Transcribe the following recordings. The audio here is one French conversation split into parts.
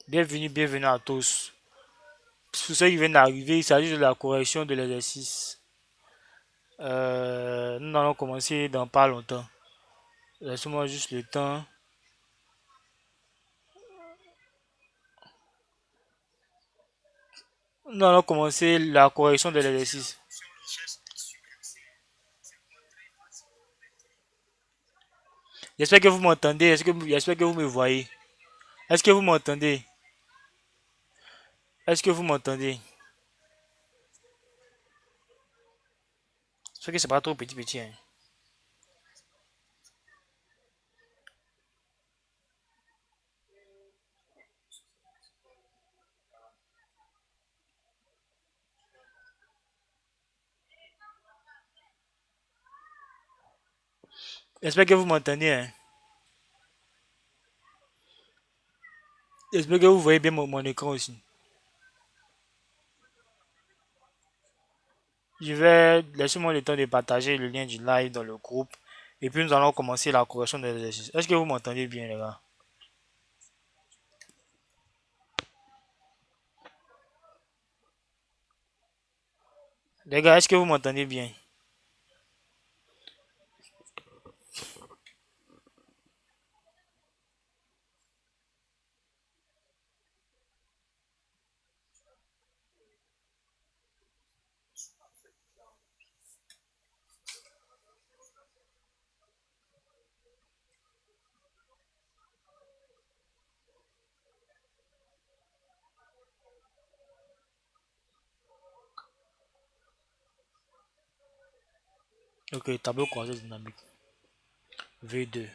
Bienvenue, bienvenue à tous. Pour ceux qui viennent d'arriver, il s'agit de la correction de l'exercice. Nous allons commencer dans pas longtemps. Laissez-moi juste le temps. Nous allons commencer la correction de l'exercice. J'espère que vous m'entendez. J'espère que vous me voyez. Est-ce que vous m'entendez? Est-ce que vous m'entendez? J'espère que c'est pas trop petit petit, hein. J'espère que vous m'entendez, hein. J'espère que vous voyez bien mon écran aussi. Laissez-moi le temps de partager le lien du live dans le groupe. Et puis nous allons commencer la correction de l'exercice. Est-ce que vous m'entendez bien, les gars? Les gars, est-ce que vous m'entendez bien? Ok, tableau croisé dynamique. V2.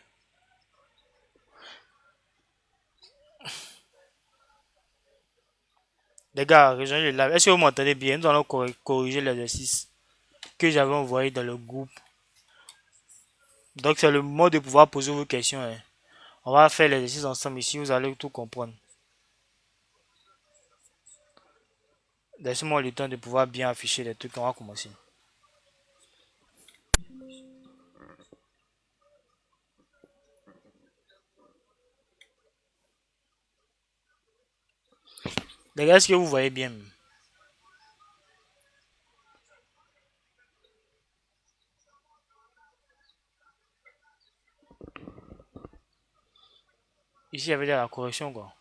Les gars, rejoignez le live. Est-ce que vous m'entendez bien? Nous allons corriger l'exercice que j'avais envoyé dans le groupe. Donc c'est le moment de pouvoir poser vos questions, hein. On va faire l'exercice ensemble ici, vous allez tout comprendre. Laissez-moi le temps de pouvoir bien afficher les trucs. On va commencer. Les gars, est-ce que vous voyez bien? Ici, il y avait de la correction, quoi.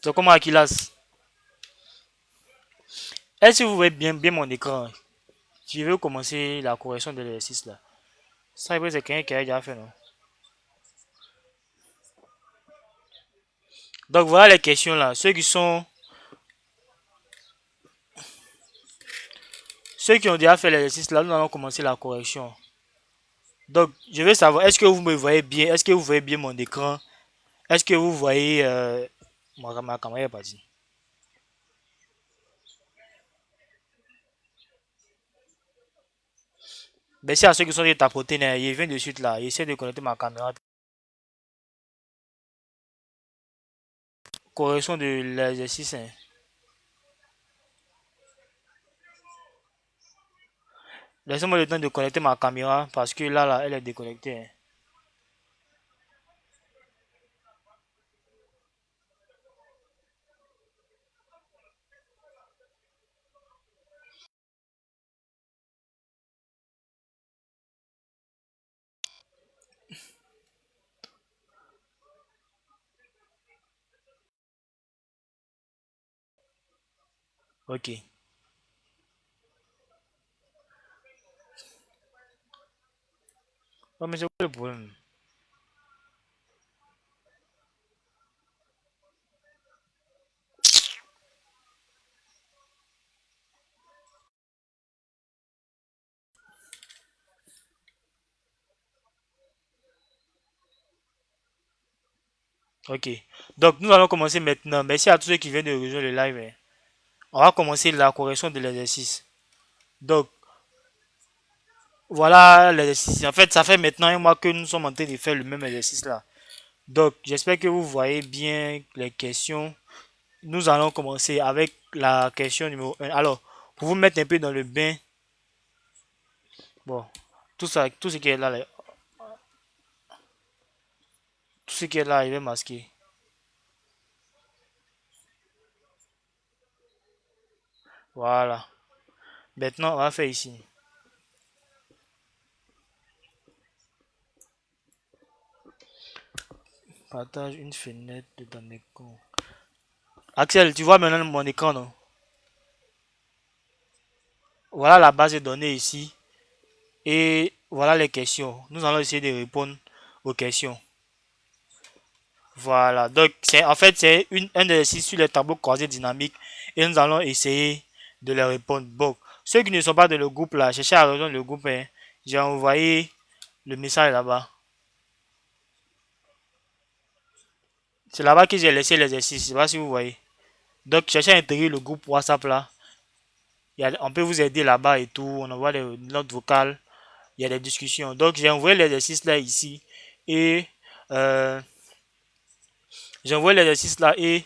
Donc, comment Akilas? Est-ce que vous voyez bien mon écran? Je vais commencer la correction de l'exercice là. Ça, c'est quelqu'un qui a déjà fait, non? Donc, voilà les questions là. Ceux qui ont déjà fait l'exercice là, nous allons commencer la correction. Donc, je veux savoir, est-ce que vous me voyez bien? Est-ce que vous voyez bien mon écran? Est-ce que vous voyez... ma caméra est partie. Merci à ceux qui sont de tapoter, ils viennent de suite là. Ils essaient de connecter ma caméra. Correction de l'exercice, hein. Laissez-moi le temps de connecter ma caméra parce que là, elle est déconnectée, hein. Ok. Oh, mais c'est quoi le problème? Ok. Donc, nous allons commencer maintenant. Merci à tous ceux qui viennent de rejoindre le live, hein. On va commencer la correction de l'exercice. Donc, voilà l'exercice. En fait, ça fait maintenant un mois que nous sommes en train de faire le même exercice là. Donc, j'espère que vous voyez bien les questions. Nous allons commencer avec la question numéro 1. Alors, pour vous mettre un peu dans le bain. Bon, tout ça, tout ce qui est là, tout ce qui est là, il est masqué. Voilà. Maintenant, on va faire ici. Partage une fenêtre de ton écran. Axel, tu vois maintenant mon écran, non? Voilà la base de données ici. Et voilà les questions. Nous allons essayer de répondre aux questions. Voilà. Donc, en fait, c'est un exercice sur les tableaux croisés dynamiques. Et nous allons essayer de les répondre. Bon, ceux qui ne sont pas dans le groupe là, cherchez à rejoindre le groupe, hein. J'ai envoyé le message là-bas. C'est là-bas que j'ai laissé l'exercice. Je sais pas si vous voyez. Donc, cherchez à intégrer le groupe WhatsApp là. On peut vous aider là-bas et tout. On envoie les notes vocales. Il y a des discussions. Donc, j'ai envoyé l'exercice là ici. Et euh, j'ai envoyé l'exercice là et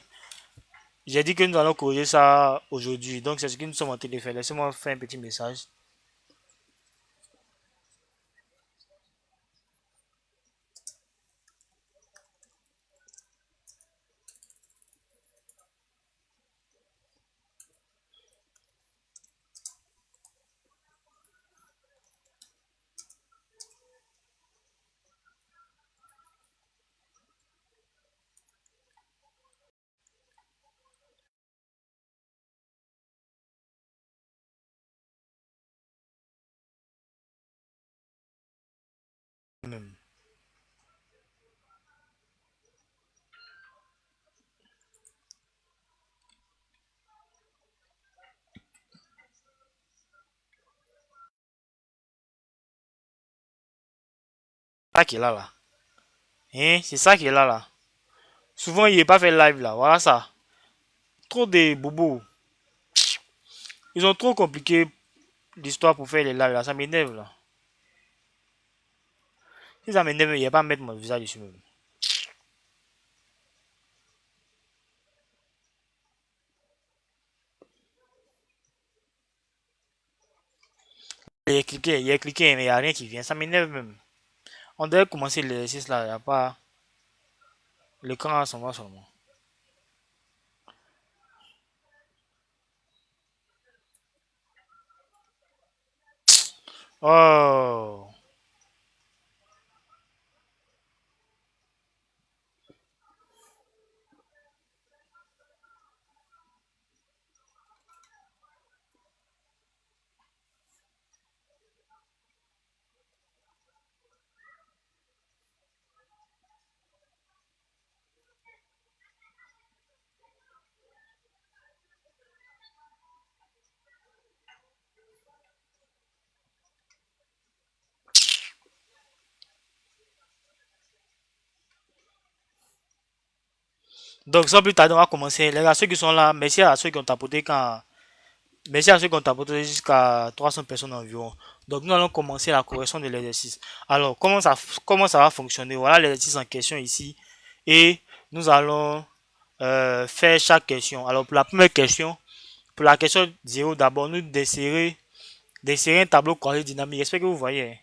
j'ai dit que nous allons corriger ça aujourd'hui. Donc, c'est ce que nous sommes en train de faire. Laissez-moi faire un petit message. Même. C'est ça qui est là, là. Hein? C'est ça qui est là, là. Souvent, il n'est pas fait live, là. Voilà ça. Trop de bobos. Ils ont trop compliqué l'histoire pour faire les lives, là. Ça m'énerve, là. Si ça m'énerve, il n'y a pas à mettre mon visage dessus, même. Il a cliqué, mais il n'y a rien qui vient. Ça m'énerve, même. On devait commencer l'exercice, là. Il n'y a pas. L'écran s'en va seulement. Oh. Donc, sans plus tarder, on va commencer. Les gars, ceux qui sont là, merci à ceux qui ont tapoté quand. Merci à ceux qui ont tapoté jusqu'à 300 personnes environ. Donc, nous allons commencer la correction de l'exercice. Alors, comment ça va fonctionner? Voilà l'exercice en question ici. Et nous allons faire chaque question. Alors, pour la première question, pour la question 0, d'abord, nous d'insérer un tableau croisé dynamique. J'espère que vous voyez.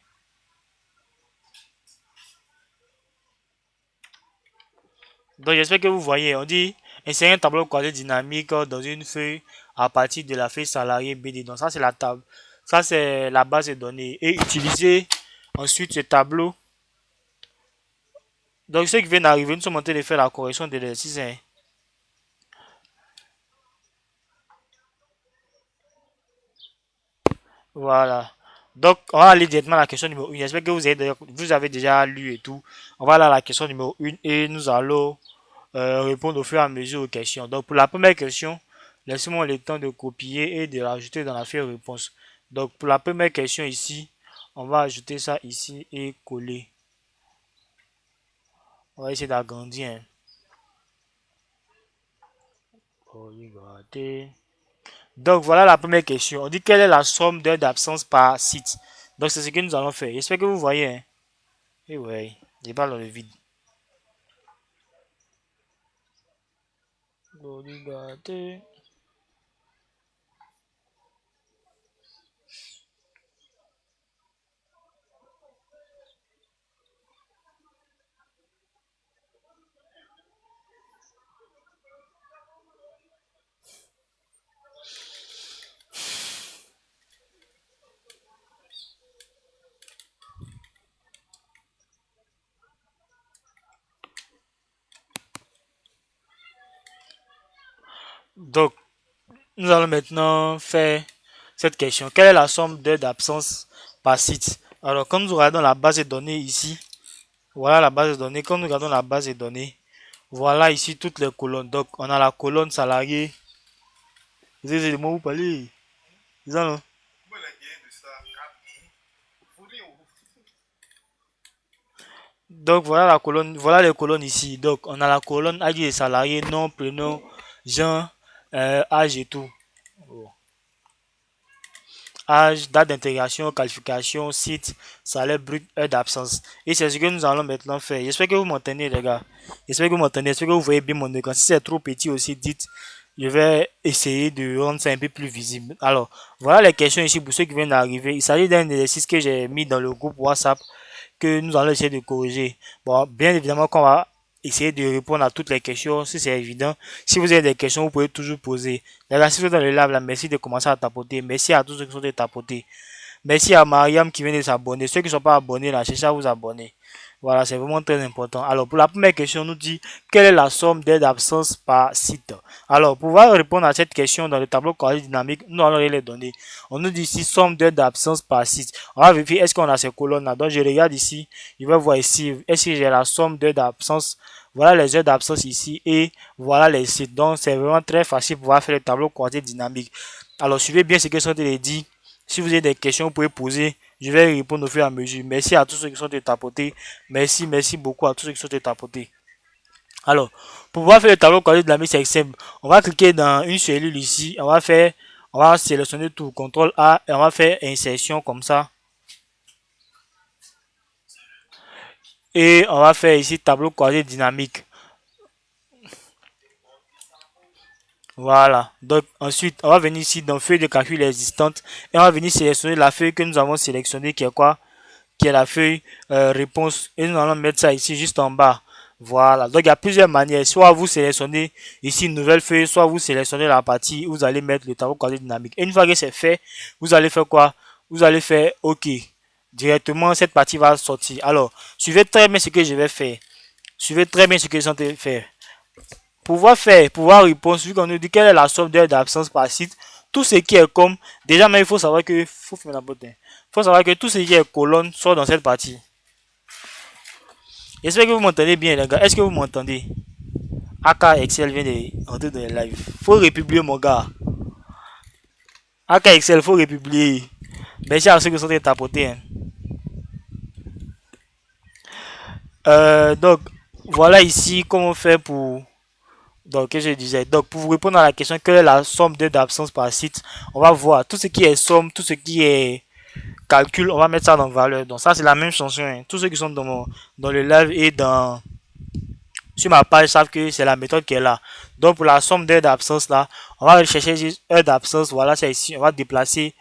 Donc, j'espère que vous voyez. On dit insérer un tableau croisé dynamique dans une feuille à partir de la feuille salarié BD. Donc, ça, c'est la table. Ça, c'est la base de données. Et utiliser ensuite ce tableau. Donc, ceux qui viennent d'arriver, nous sommes en train de faire la correction de l'exercice, hein. Voilà. Donc, on va aller directement à la question numéro 1. J'espère que vous avez déjà lu et tout. On va aller à la question numéro 1 et nous allons répondre au fur et à mesure aux questions. Donc, pour la première question, laissez-moi le temps de copier et de rajouter dans la feuille réponse. Donc, pour la première question ici, on va ajouter ça ici et coller. On va essayer d'agrandir, hein. Regardez. Donc, voilà la première question. On dit quelle est la somme d'heures d'absence par site. Donc, c'est ce que nous allons faire. J'espère que vous voyez, hein. Et ouais, j'ai pas dans le vide. Regardez. Donc, nous allons maintenant faire cette question. Quelle est la somme d'heures d'absence par site? Alors, quand nous regardons la base de données ici, voilà la base de données. Quand nous regardons la base de données, voilà ici toutes les colonnes. Donc, on a la colonne salarié. C'est le mot vous parlez. C'est ça, non? Donc, voilà la colonne, voilà les colonnes ici. Donc, on a la colonne ID des salariés, nom, prénom, genre, âge et tout. Âge, date d'intégration, qualification, site, salaire brut, heure d'absence. Et c'est ce que nous allons maintenant faire. J'espère que vous m'entendez, les gars. J'espère que vous m'entendez. J'espère que vous voyez bien mon écran. Si c'est trop petit aussi, dites. Je vais essayer de rendre ça un peu plus visible. Alors, voilà les questions ici pour ceux qui viennent d'arriver. Il s'agit d'un exercice que j'ai mis dans le groupe WhatsApp que nous allons essayer de corriger. Bon, bien évidemment qu'on va essayer de répondre à toutes les questions, si c'est évident. Si vous avez des questions, vous pouvez toujours poser. Les gars, si vous êtes dans le live, là, merci de commencer à tapoter. Merci à tous ceux qui sont de tapoter. Merci à Mariam qui vient de s'abonner. Ceux qui ne sont pas abonnés, là, cherchez à vous abonner. Voilà, c'est vraiment très important. Alors, pour la première question, on nous dit quelle est la somme d'aide d'absence par site. Alors, pour pouvoir répondre à cette question dans le tableau quadratique dynamique, nous allons les donner. On nous dit ici somme d'aide d'absence par site. On va vérifier est-ce qu'on a ces colonnes-là. Donc, je regarde ici. Je vais voir ici. Est-ce que j'ai la somme d'aide d'absence? Voilà les heures d'absence ici et voilà les sites. Donc, c'est vraiment très facile pour pouvoir faire le tableau quadratique dynamique. Alors, suivez bien ce que sont les dit. Si vous avez des questions, vous pouvez poser. Je vais répondre au fur et à mesure. Merci à tous ceux qui sont tapotés. Merci beaucoup à tous ceux qui sont tapotés. Alors, pour pouvoir faire le tableau quadratique dynamique, c'est simple. On va cliquer dans une cellule ici. On va sélectionner tout, CTRL A et on va faire insertion comme ça. Et on va faire ici tableau quadratique dynamique. Voilà. Donc ensuite, on va venir ici dans feuille de calcul existante et on va venir sélectionner la feuille que nous avons sélectionnée qui est quoi? Qui est la feuille réponse et nous allons mettre ça ici juste en bas. Voilà. Donc il y a plusieurs manières. Soit vous sélectionnez ici une nouvelle feuille, soit vous sélectionnez la partie où vous allez mettre le tableau quadratique dynamique. Et une fois que c'est fait, vous allez faire quoi? Vous allez faire OK. Directement, cette partie va sortir. Alors, suivez très bien ce que je vais faire. Suivez très bien ce que je suis en train de faire. Pouvoir répondre, vu qu'on nous dit quelle est la somme d'heures d'absence par site, tout ce qui est comme, déjà, mais il faut savoir que, faut savoir que tout ce qui est colonne sort dans cette partie. J'espère que vous m'entendez bien, les gars. Est-ce que vous m'entendez? AK Excel vient d'entrer dans le live. Faut republier, mon gars. AK Excel, faut republier. Merci à ceux qui sont en tapoter. Hein. Donc, voilà ici comment on fait pour. Donc, qu'est-ce que je disais? Donc, pour vous répondre à la question, quelle est la somme d'heures d'absence par site? On va voir tout ce qui est somme, tout ce qui est calcul, on va mettre ça dans valeur. Donc, ça, c'est la même chanson. Hein. Tous ceux qui sont dans le live et sur ma page savent que c'est la méthode qui est là. Donc, pour la somme d'heures d'absence, là, on va chercher heures d'absence. Voilà, c'est ici. On va déplacer.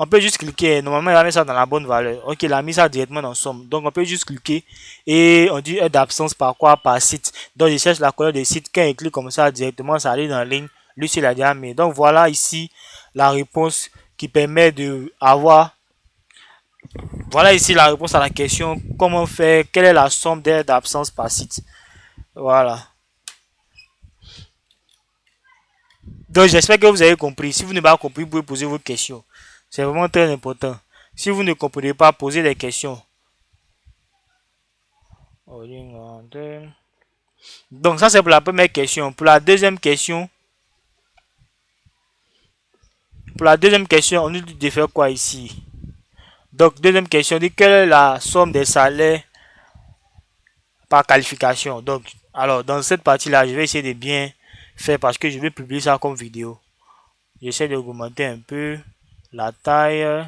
On peut juste cliquer. Normalement, il a mis ça dans la bonne valeur. Ok, il a mis ça directement dans somme. Donc, on peut juste cliquer. Et on dit heure d'absence par quoi? Par site. Donc, je cherche la colonne des sites. Quand il clique comme ça, directement, ça arrive dans la ligne. Lui, c'est la déjà mis. Donc, voilà ici la réponse qui permet de avoir. Voilà ici la réponse à la question. Comment faire? Quelle est la somme d'heures d'absence par site? Voilà. Donc, j'espère que vous avez compris. Si vous n'avez pas compris, vous pouvez poser vos questions. C'est vraiment très important. Si vous ne comprenez pas, posez des questions. Donc ça c'est pour la première question. Pour la deuxième question, on nous dit de faire quoi ici? Donc deuxième question, on dit quelle est la somme des salaires par qualification. Donc alors dans cette partie là, je vais essayer de bien faire parce que je vais publier ça comme vidéo. J'essaie d'augmenter un peu la taille.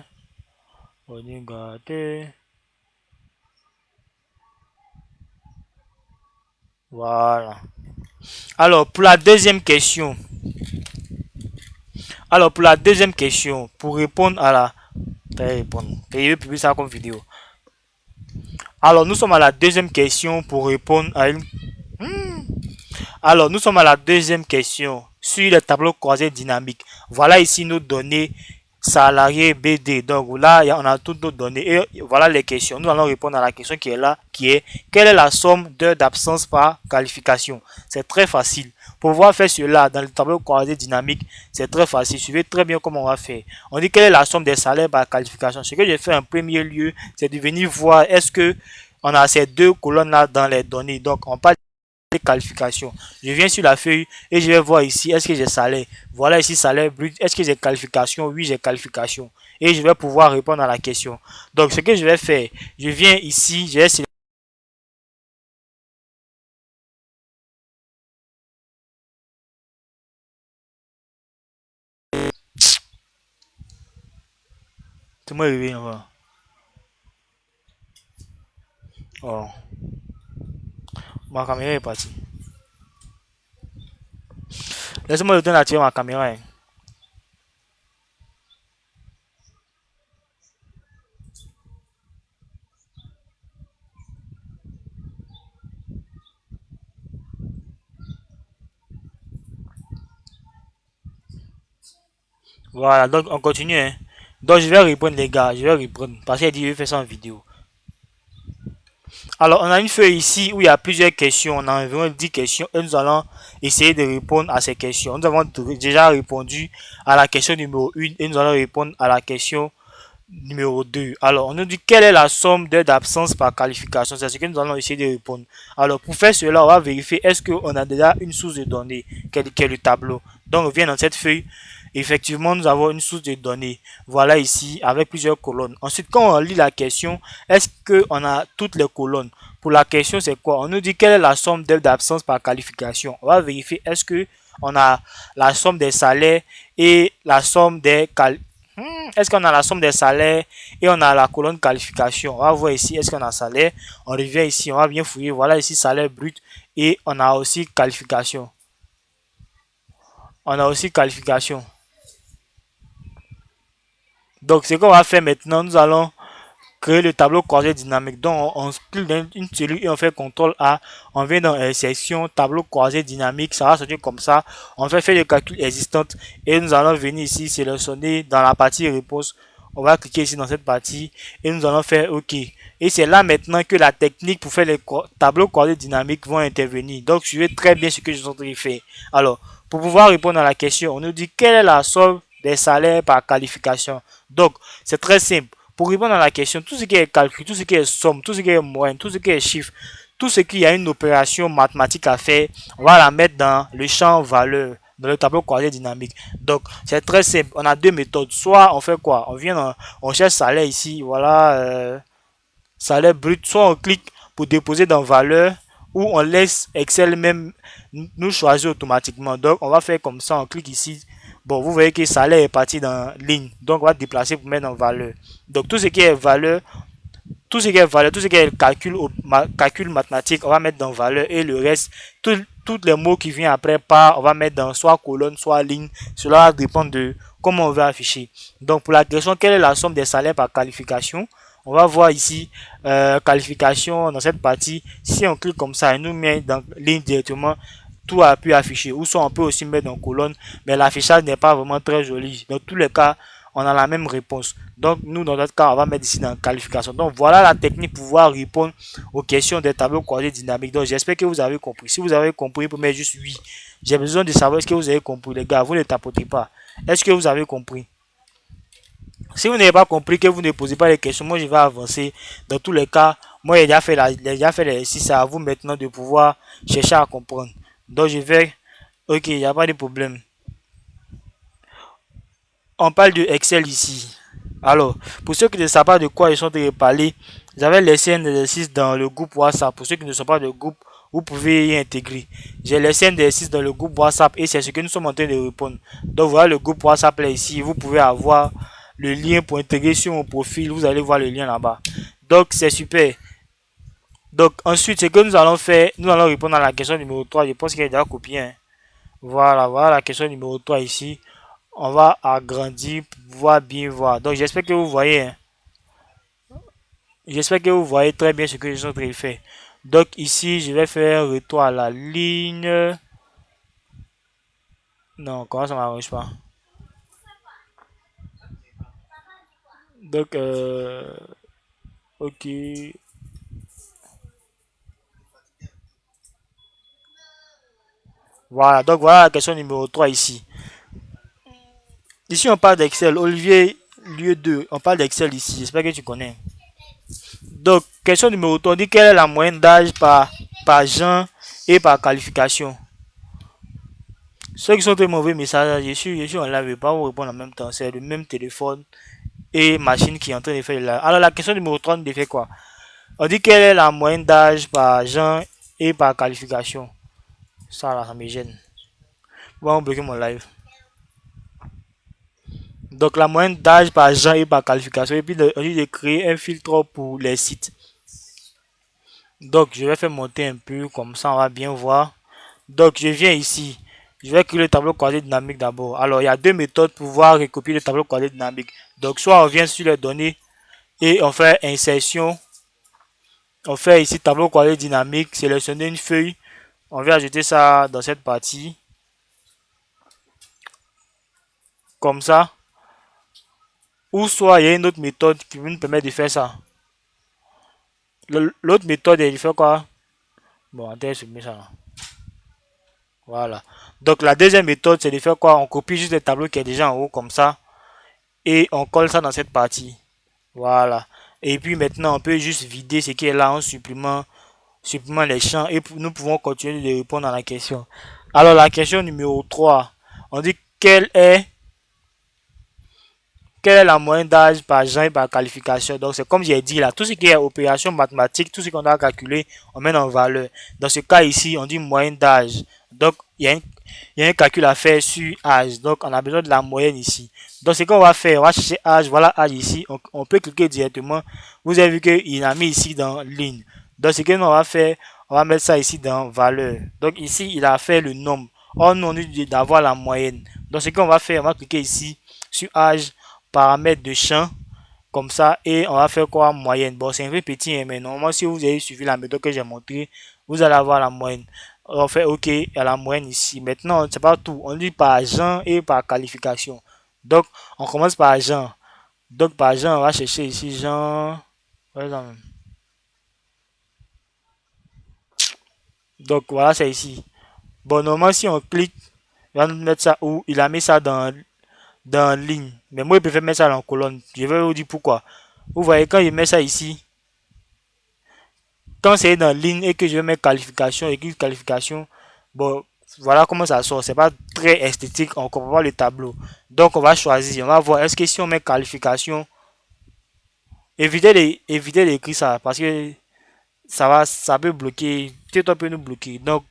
Voilà. Alors pour la deuxième question, pour répondre à la... Je vais publier ça comme vidéo. Alors nous sommes à la deuxième question pour répondre à une... Alors nous sommes à la deuxième question sur le tableau croisé dynamique. Voilà ici nos données salarié BD. Donc là, on a toutes nos données et voilà les questions. Nous allons répondre à la question qui est là, qui est quelle est la somme d'heures d'absence par qualification? C'est très facile. Pour pouvoir faire cela dans le tableau croisé dynamique, c'est très facile. Suivez très bien comment on va faire. On dit quelle est la somme des salaires par qualification. Ce que j'ai fait en premier lieu, c'est de venir voir est-ce que on a ces deux colonnes là dans les données. Donc on parle qualification. Je viens sur la feuille et je vais voir ici, est-ce que j'ai salaire? Voilà ici salaire brut. Est-ce que j'ai qualification? Oui, j'ai qualification. Et je vais pouvoir répondre à la question. Donc, ce que je vais faire, je viens ici, je vais sélectionner. Tout le monde est réveillé, oh, ma caméra est partie. Laissez-moi le temps d'activer ma caméra, hein. Voilà, donc on continue, hein. Donc, je vais répondre, les gars. Je vais répondre. Parce qu'il dit, je vais faire ça en vidéo. Alors, on a une feuille ici où il y a plusieurs questions. On a environ 10 questions et nous allons essayer de répondre à ces questions. Nous avons déjà répondu à la question numéro 1 et nous allons répondre à la question numéro 2. Alors, on nous dit quelle est la somme d'heures d'absence par qualification. C'est ce que nous allons essayer de répondre. Alors, pour faire cela, on va vérifier est-ce qu'on a déjà une source de données qui est le tableau. Donc, on vient dans cette feuille. Effectivement, nous avons une source de données. Voilà ici, avec plusieurs colonnes. Ensuite, quand on lit la question, est-ce qu'on a toutes les colonnes? Pour la question, c'est quoi? On nous dit quelle est la somme d'heures d'absence par qualification. On va vérifier est-ce que on a la somme des salaires et la somme des est-ce qu'on a la somme des salaires et on a la colonne qualification. On va voir ici, est-ce qu'on a salaire? On revient ici, on va bien fouiller. Voilà ici, salaire brut et on a aussi qualification. On a aussi qualification. Donc, ce qu'on va faire maintenant, nous allons créer le tableau croisé dynamique. Donc, on clique dans une cellule et on fait CTRL A. On vient dans section tableau croisé dynamique. Ça va sortir comme ça. On fait faire les calculs existants et nous allons venir ici sélectionner dans la partie réponse. On va cliquer ici dans cette partie et nous allons faire OK. Et c'est là maintenant que la technique pour faire les tableaux croisés dynamiques vont intervenir. Donc, suivez très bien ce que je suis en train de faire. Alors, pour pouvoir répondre à la question, on nous dit quelle est la somme des salaires par qualification. Donc, c'est très simple. Pour répondre à la question, tout ce qui est calcul, tout ce qui est somme, tout ce qui est moyenne, tout ce qui est chiffre, tout ce qui a une opération mathématique à faire, on va la mettre dans le champ valeur, dans le tableau croisé dynamique. Donc, c'est très simple. On a deux méthodes. Soit on fait quoi? On vient on cherche salaire ici, voilà, salaire brut. Soit on clique pour déposer dans valeur, ou on laisse Excel même nous choisir automatiquement. Donc, on va faire comme ça. On clique ici. Bon, vous voyez que salaire est parti dans ligne. Donc, on va déplacer pour mettre en valeur. Donc, tout ce qui est valeur, tout ce qui est valeur, tout ce qui est calcul mathématique, on va mettre dans valeur. Et le reste, tous les mots qui viennent après par, on va mettre dans soit colonne, soit ligne. Cela va dépendre de comment on veut afficher. Donc, pour la question, quelle est la somme des salaires par qualification? On va voir ici, qualification dans cette partie. Si on clique comme ça, il nous met dans ligne directement. Tout a pu afficher. Ou soit on peut aussi mettre dans colonne, mais l'affichage n'est pas vraiment très joli. Dans tous les cas, on a la même réponse. Donc, nous, dans notre cas, on va mettre ici dans qualification. Donc, voilà la technique pour pouvoir répondre aux questions des tableaux croisés dynamiques. Donc, j'espère que vous avez compris. Si vous avez compris, vous pouvez mettre juste oui. J'ai besoin de savoir est-ce que vous avez compris, les gars. Vous ne tapotez pas. Est-ce que vous avez compris? Si vous n'avez pas compris, que vous ne posez pas les questions, moi je vais avancer. Dans tous les cas, moi j'ai déjà fait l'exercice. C'est à vous maintenant de pouvoir chercher à comprendre. Donc je vais. Ok, il n'y a pas de problème. On parle de Excel ici. Alors, pour ceux qui ne savent pas de quoi ils sont en train de parler, j'avais laissé un exercice dans le groupe WhatsApp. Pour ceux qui ne sont pas de groupe, vous pouvez y intégrer. J'ai laissé un exercice dans le groupe WhatsApp et c'est ce que nous sommes en train de répondre. Donc voilà le groupe WhatsApp là ici. Vous pouvez avoir le lien pour intégrer sur mon profil. Vous allez voir le lien là-bas. Donc c'est super. Donc ensuite, ce que nous allons faire, nous allons répondre à la question numéro 3. Je pense qu'il est déjà copié, hein. Voilà, voilà la question numéro 3 ici. On va agrandir pour pouvoir bien voir. Donc j'espère que vous voyez, hein. J'espère que vous voyez très bien ce que je suis en train de faire. Donc ici, je vais faire retour à la ligne. Non, comment ça m'arrange pas? Donc, ok. Voilà, donc voilà la question numéro 3 ici. Ici, on parle d'Excel. Olivier, lieu 2, on parle d'Excel ici. J'espère que tu connais. Donc, question numéro 3, on dit quelle est la moyenne d'âge par genre et par qualification. Ceux qui sont très mauvais messages, je suis en live, je ne vais pas vous répondre en même temps. C'est le même téléphone et machine qui est en train de faire le live. Alors, la question numéro 3, on fait quoi? On dit quelle est la moyenne d'âge par genre et par qualification. Ça, là, ça me gêne. Bon, on bloquer mon live. Donc, la moyenne d'âge par genre et par qualification. Et puis, on dit de créer un filtre pour les sites. Donc, je vais faire monter un peu, comme ça, on va bien voir. Donc, je viens ici. Je vais créer le tableau croisé dynamique d'abord. Alors, il y a deux méthodes pour pouvoir recopier le tableau croisé dynamique. Donc, soit on vient sur les données et on fait insertion. On fait ici tableau croisé dynamique, sélectionner une feuille. On va ajouter ça dans cette partie. Comme ça. Ou soit il y a une autre méthode qui nous permet de faire ça. L'autre méthode, il fait quoi? Bon, attends, je mets ça là. Voilà. Donc, la deuxième méthode, c'est de faire quoi? On copie juste le tableau qui est déjà en haut, comme ça. Et on colle ça dans cette partie. Voilà. Et puis maintenant, on peut juste vider ce qui est là en supprimant les champs. Et nous pouvons continuer de répondre à la question. Alors, la question numéro 3. On dit quelle est la moyenne d'âge par genre et par qualification. Donc, c'est comme j'ai dit là, tout ce qui est opération mathématique, tout ce qu'on a calculé, on met en valeur. Dans ce cas ici, on dit moyenne d'âge. Donc, il y a un calcul à faire sur âge. Donc, on a besoin de la moyenne ici. Donc, ce qu'on va faire, on va chercher âge. Voilà âge ici. On peut cliquer directement. Vous avez vu qu'il a mis ici dans ligne. Donc, ce que nous on va faire, on va mettre ça ici dans valeur. Donc, ici, il a fait le nombre. Or, nous, on dit d'avoir la moyenne. Donc, ce qu'on va faire, on va cliquer ici sur âge, paramètres de champ, comme ça, et on va faire quoi? Moyenne. Bon, c'est un peu petit, hein, mais normalement, si vous avez suivi la méthode que j'ai montré, vous allez avoir la moyenne. On fait OK à la moyenne ici. Maintenant, c'est pas tout. On dit par genre et par qualification. Donc, on commence par genre. Donc, par genre, on va chercher ici genre. Donc, voilà, c'est ici. Bon, normalement, si on clique, il va nous mettre ça où? Il a mis ça dans ligne. Mais moi, je préfère mettre ça dans colonne. Je vais vous dire pourquoi. Vous voyez, quand je mets ça ici, quand c'est dans ligne et que je vais mettre qualification, écrire qualification, bon, voilà comment ça sort. C'est pas très esthétique, on comprend pas le tableau. Donc, on va choisir. On va voir, est-ce que si on met qualification, évitez d'écrire ça parce que ça peut bloquer. TikTok peut nous bloquer. Donc,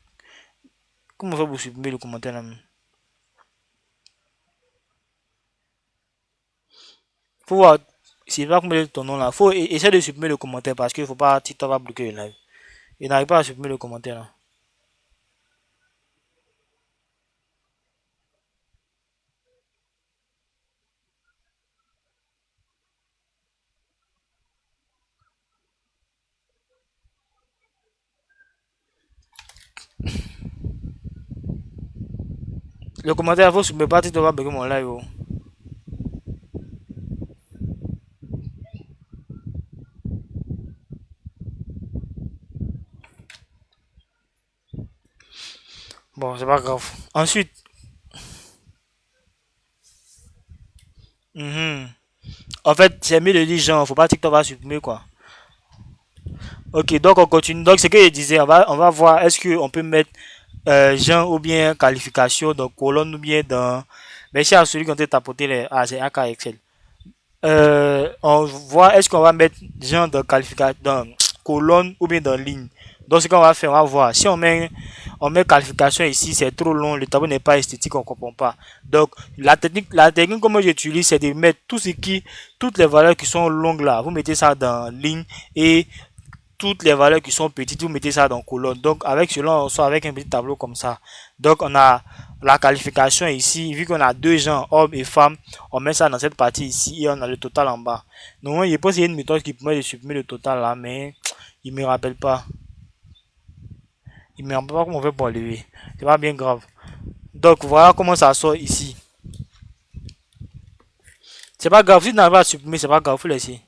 comment on fait pour supprimer le commentaire là? Faut voir, c'est pas comment ton nom là. Faut essayer de supprimer le commentaire parce qu'il faut pas, TikTok va bloquer le live. Il n'arrive pas à supprimer le commentaire là. Le commentaire, faut supprimer pas, TikTok va bloquer mon live. Oh. Bon, c'est pas grave. Ensuite, en fait, c'est mieux de dire genre, faut pas TikTok va supprimer quoi. Ok, donc on continue. Donc, ce que je disais, on va voir est-ce qu'on peut mettre genre ou bien qualification, donc colonne ou bien dans. Mais c'est à celui qui a tapoté les. Ah, c'est AK Excel. On voit est-ce qu'on va mettre genre dans qualification, dans colonne ou bien dans ligne. Donc, ce qu'on va faire, on va voir. Si on met qualification ici, c'est trop long, le tableau n'est pas esthétique, on ne comprend pas. Donc, la technique comme j'utilise, c'est de mettre toutes les valeurs qui sont longues là, vous mettez ça dans ligne et toutes les valeurs qui sont petites, vous mettez ça dans colonne. Donc, avec cela, on sort avec un petit tableau comme ça. Donc, on a la qualification ici. Vu qu'on a deux gens, hommes et femmes, on met ça dans cette partie ici et on a le total en bas. Donc, je pense qu'il y a une méthode qui permet de supprimer le total là, mais il ne me rappelle pas. Il ne me rappelle pas comment on fait pour enlever. C'est pas bien grave. Donc, voilà comment ça sort ici. C'est pas grave. Si tu n'arrives pas à supprimer, c'est pas grave. Faut laisser.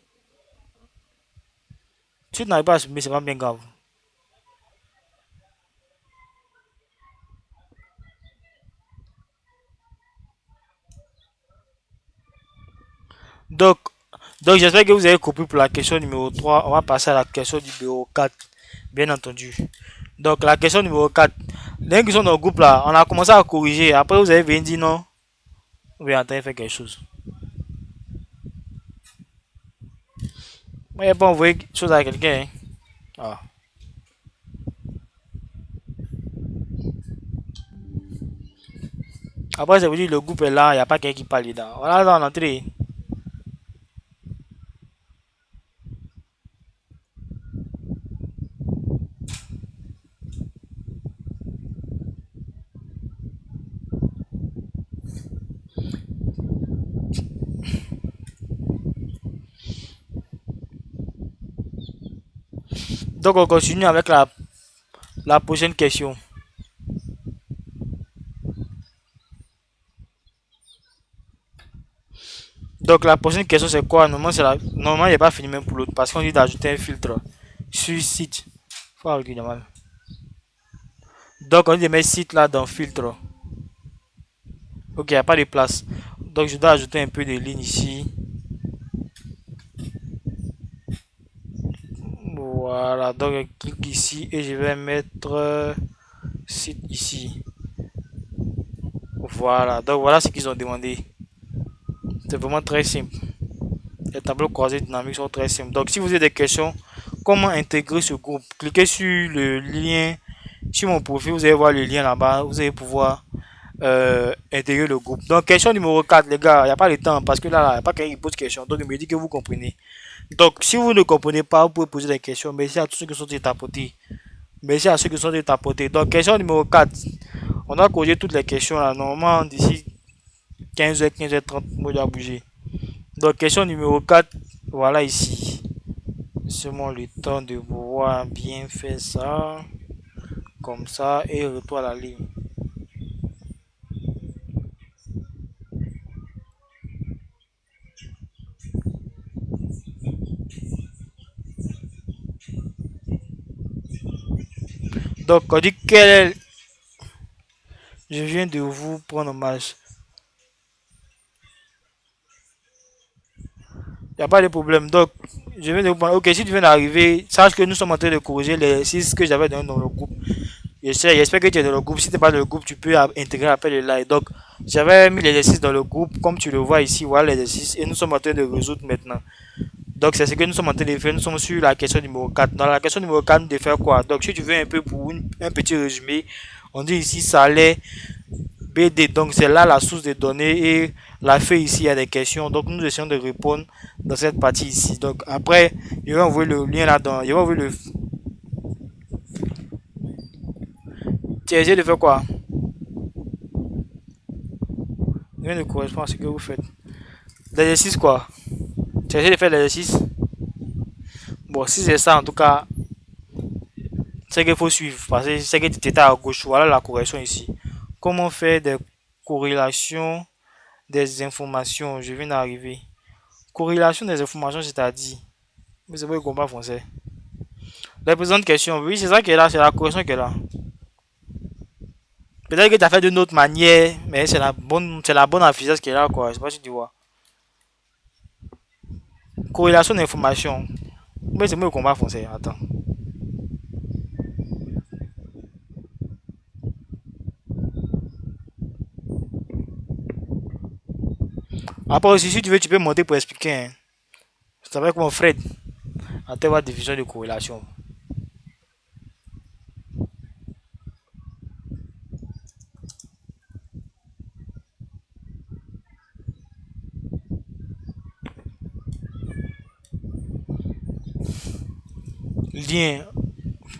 Si tu n'arrives pas à supprimer, c'est pas bien grave. Donc, donc j'espère que vous avez compris pour la question numéro 3. On va passer à la question numéro 4. Bien entendu. Donc, la question numéro 4. Les qui sont dans le groupe là, on a commencé à corriger. Après, vous avez bien dit non. Vous avez en train de faire quelque chose. Moi, il n'y a pas envoyé quelque chose à quelqu'un. Hein. Ah. Après, ça veut dire que le groupe est là, il n'y a pas quelqu'un qui parle dedans. Voilà, dans l'entrée. Donc, on continue avec la prochaine question. Donc, la prochaine question, c'est quoi? Normalement, il n'est pas fini même pour l'autre parce qu'on dit d'ajouter un filtre sur site. Faut arrêter de mal. Donc, on dit de mettre site là dans filtre. Ok, il n'y a pas de place. Donc, je dois ajouter un peu de ligne ici. Voilà, donc je clique ici et je vais mettre site ici. Voilà, donc voilà ce qu'ils ont demandé. C'est vraiment très simple. Les tableaux croisés dynamiques sont très simples. Donc, si vous avez des questions, comment intégrer ce groupe? Cliquez sur le lien, sur mon profil, vous allez voir le lien là-bas. Vous allez pouvoir intégrer le groupe. Donc, question numéro 4, les gars, il n'y a pas le temps parce que là, il n'y a pas quelqu'un qui pose question. Donc, il me dit que vous comprenez. Donc, si vous ne comprenez pas, vous pouvez poser des questions. Merci à tous ceux qui sont tapotés. Merci à ceux qui sont tapotés. Donc, question numéro 4. On a corrigé toutes les questions là. Normalement, d'ici 15h, 15h30, moi, je dois bouger. Donc, question numéro 4. Voilà ici. Seulement le temps de pouvoir bien faire ça. Comme ça. Et retour à la ligne. Donc, on dit quel est... Je viens de vous prendre hommage. Il n'y a pas de problème. Donc, je viens de vous prendre. Ok, si tu viens d'arriver, sache que nous sommes en train de corriger les exercices que j'avais donné dans le groupe. J'espère que tu es dans le groupe. Si tu n'es pas dans le groupe, tu peux intégrer l'appel de live. Donc, j'avais mis l'exercice dans le groupe. Comme tu le vois ici, voilà l'exercice. Et nous sommes en train de résoudre maintenant. Donc, c'est ce que nous sommes en train de faire. Nous sommes sur la question numéro 4. Dans la question numéro 4, de faire quoi? Donc, si tu veux un peu pour un petit résumé, on dit ici salaire BD. Donc, c'est là la source de données. Et la feuille ici, il y a des questions. Donc, nous essayons de répondre dans cette partie ici. Donc, après, je vais envoyer le lien là-dedans. Je vais envoyer le. Tu as essayé de faire quoi? Rien ne correspond à ce que vous faites. L'exercice quoi? Tu as essayé de faire l'exercice? Bon, si c'est ça, en tout cas, c'est qu'il faut suivre. Parce que c'est que tu étais à gauche. Voilà la correction ici. Comment faire des corrélations des informations? Je viens d'arriver. Corrélation des informations, c'est-à-dire. Mais c'est pas le combat français. La présente question, oui, c'est ça qui est là, c'est la correction qui est là. Peut-être que tu as fait d'une autre manière, mais c'est la bonne affichage qui est là, quoi. Je sais pas si tu vois. Corrélation d'information. Mais c'est moi le combat français, attends. Après aussi, si tu veux, tu peux monter pour expliquer. Hein. C'est avec mon Fred. En termes de division de corrélation. Lien,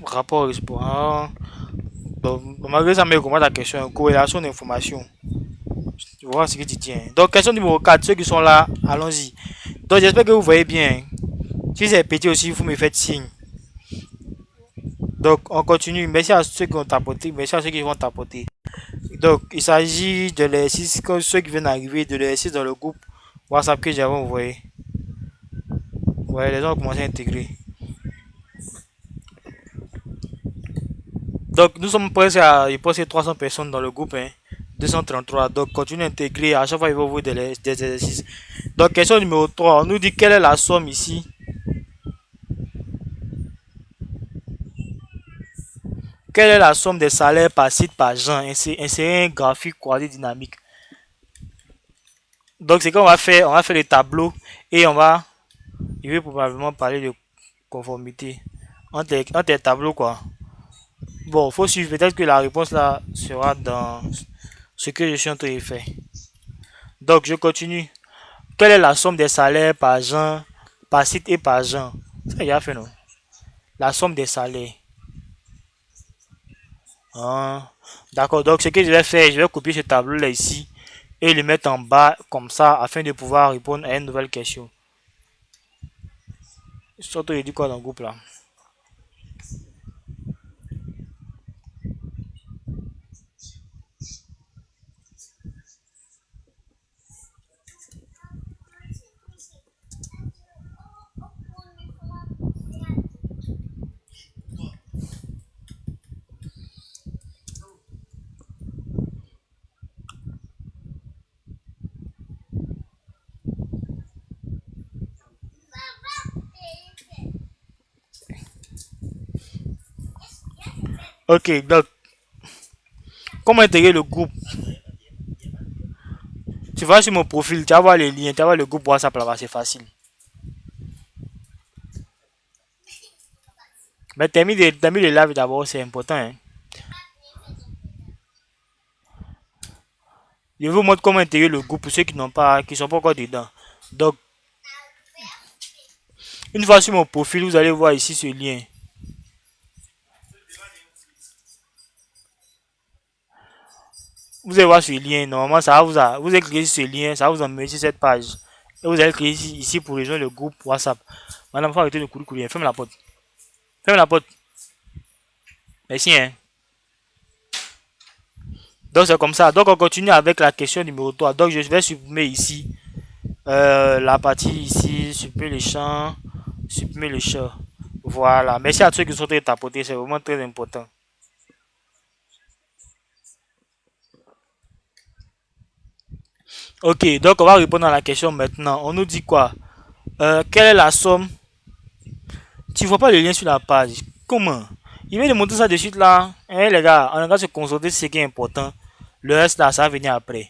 rapport, espoir. Donc, malgré ça, mais comment ta question? Corrélation d'information. Tu vois ce que tu tiens. Donc, question numéro 4, ceux qui sont là, allons-y. Donc, j'espère que vous voyez bien. Si c'est petit aussi, vous me faites signe. Donc, on continue. Merci à ceux qui ont tapoté. Merci à ceux qui vont tapoter. Donc, il s'agit de l'exercice, comme ceux qui viennent d'arriver, de l'exercice dans le groupe. WhatsApp que j'avais envoyé. Ouais, les gens ont commencé à intégrer. Donc, nous sommes presque à, je pense, 300 personnes dans le groupe, hein. 233. Donc, continuez à intégrer. À chaque fois, il va vous des exercices. Donc, question numéro 3. On nous dit quelle est la somme ici. Quelle est la somme des salaires par site par genre? Insérer un graphique croisé dynamique. Donc, c'est qu'on va faire. On va faire les tableaux et on va. Je vais probablement parler de conformité entre les tableaux, quoi. Bon, faut suivre. Peut-être que la réponse là sera dans ce que je suis en train de faire. Donc, je continue. Quelle est la somme des salaires par genre, par site et par genre? Ça, il a fait, non? La somme des salaires. Ah, d'accord. Donc, ce que je vais faire, je vais copier ce tableau-là ici et le mettre en bas comme ça afin de pouvoir répondre à une nouvelle question. Surtout, il dit quoi dans le groupe là? Ok, donc, comment intégrer le groupe? Tu vas sur mon profil, tu vas voir les liens, tu vas voir le groupe WhatsApp là-bas, c'est facile. Mais t'as mis les lives d'abord, c'est important, hein. Je vous montre comment intégrer le groupe pour ceux qui sont pas encore dedans. Donc, une fois sur mon profil, vous allez voir ici ce lien. Vous allez voir ce lien. Normalement, vous allez cliquer sur ce lien, ça va vous emmener sur cette page. Et vous allez cliquer ici pour rejoindre le groupe WhatsApp. Madame, il faut arrêter de courir. Ferme la porte. Ferme la porte. Merci, hein. Donc, c'est comme ça. Donc, on continue avec la question numéro 3. Donc, je vais supprimer ici la partie ici, supprimer les champs, supprimer le chat. Voilà. Merci à ceux qui sont très tapotés. C'est vraiment très important. Ok, donc on va répondre à la question maintenant. On nous dit quoi? Quelle est la somme? Tu vois pas le lien sur la page. Comment? Il vient de montrer ça de suite là. Eh les gars, on va se concentrer sur ce qui est important. Le reste là, ça va venir après.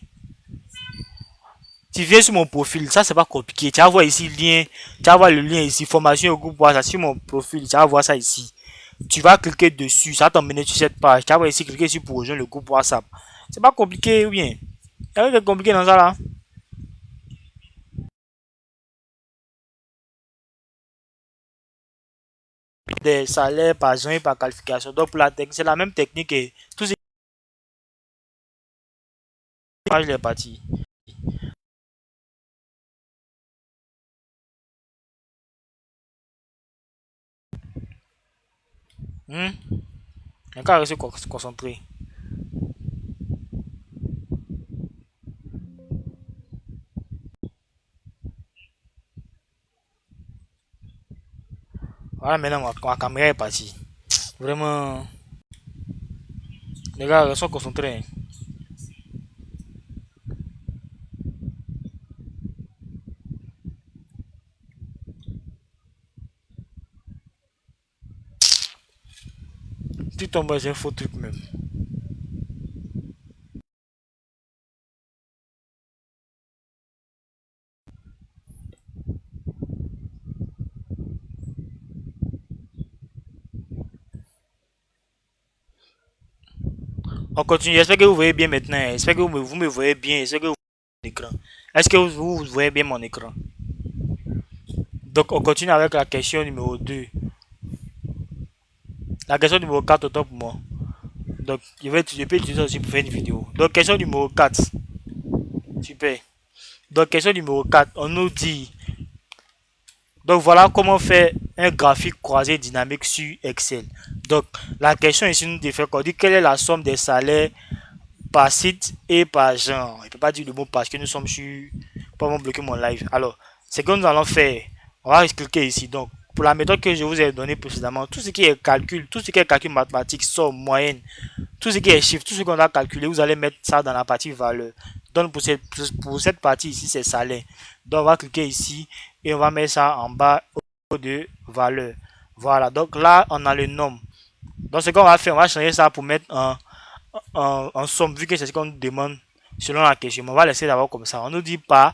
Tu viens sur mon profil, ça c'est pas compliqué. Tu vas voir ici lien, tu vas voir le lien ici, formation au groupe WhatsApp sur mon profil, tu vas voir ça ici. Tu vas cliquer dessus, ça va t'emmener sur cette page. Tu vas voir ici cliquer sur pour rejoindre le groupe WhatsApp. C'est pas compliqué ou bien? Il y a rien de compliqué dans ça là. Des salaires par genre et par qualification. Donc pour la technique, c'est la même technique et tous ces pages les parties. Hmm? On va rester concentré. Voilà, maintenant ma caméra est partie. Vraiment, les gars, restons concentrés. Tu tombes dans un faux truc même. On continue. J'espère que vous voyez bien maintenant. J'espère que vous me voyez bien. J'espère que vous voyez mon écran. Est-ce que vous voyez bien mon écran? Donc, on continue avec la question numéro 2. La question numéro 4 autant pour moi. Donc, je peux utiliser ça aussi pour faire une vidéo. Donc, question numéro 4. Super. Donc, question numéro 4. On nous dit. Donc, voilà comment faire un graphique croisé dynamique sur Excel. Donc, la question ici nous dit quoi? On dit quelle est la somme des salaires par site et par genre. Il ne peut pas dire le mot parce que nous sommes sur pas me bloquer mon live. Alors, ce que nous allons faire, on va cliquer ici. Donc, pour la méthode que je vous ai donnée précédemment, tout ce qui est calcul, tout ce qui est calcul mathématique, somme, moyenne, tout ce qui est chiffre, tout ce qu'on a calculé, vous allez mettre ça dans la partie valeur. Donc, pour cette partie ici, c'est salaire. Donc, on va cliquer ici et on va mettre ça en bas de valeur. Voilà. Donc, là, on a le nombre. Donc, ce qu'on va faire, on va changer ça pour mettre en somme, vu que c'est ce qu'on nous demande selon la question. On va laisser d'abord comme ça. On nous dit par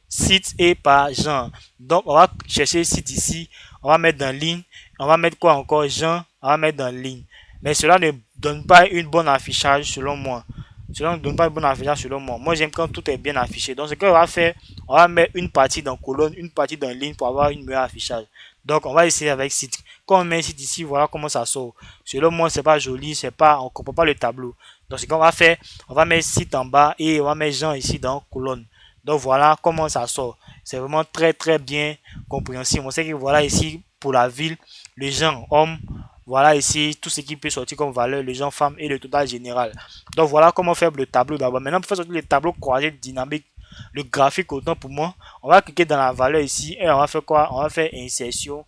site et par genre. Donc, on va chercher site ici. On va mettre dans ligne. On va mettre quoi encore? Genre. On va mettre dans ligne. Mais cela ne donne pas une bonne affichage selon moi. Cela ne donne pas une bonne affichage selon moi. Moi, j'aime quand tout est bien affiché. Donc, ce qu'on va faire, on va mettre une partie dans colonne, une partie dans ligne pour avoir une meilleure affichage. Donc, on va essayer avec site. Quand on met site ici, voilà comment ça sort. Selon moi, c'est pas joli, c'est pas, on comprend pas le tableau. Donc, ce qu'on va faire, on va mettre site en bas et on va mettre genre ici dans colonne. Donc, voilà comment ça sort. C'est vraiment très, très bien compréhensible. On sait que voilà ici, pour la ville, les gens, hommes, voilà ici, tout ce qui peut sortir comme valeur, les gens, femmes et le total général. Donc, voilà comment faire le tableau d'abord. Maintenant, pour faire sortir le tableau croisé dynamique, le graphique autant pour moi, on va cliquer dans la valeur ici et on va faire quoi? On va faire insertion,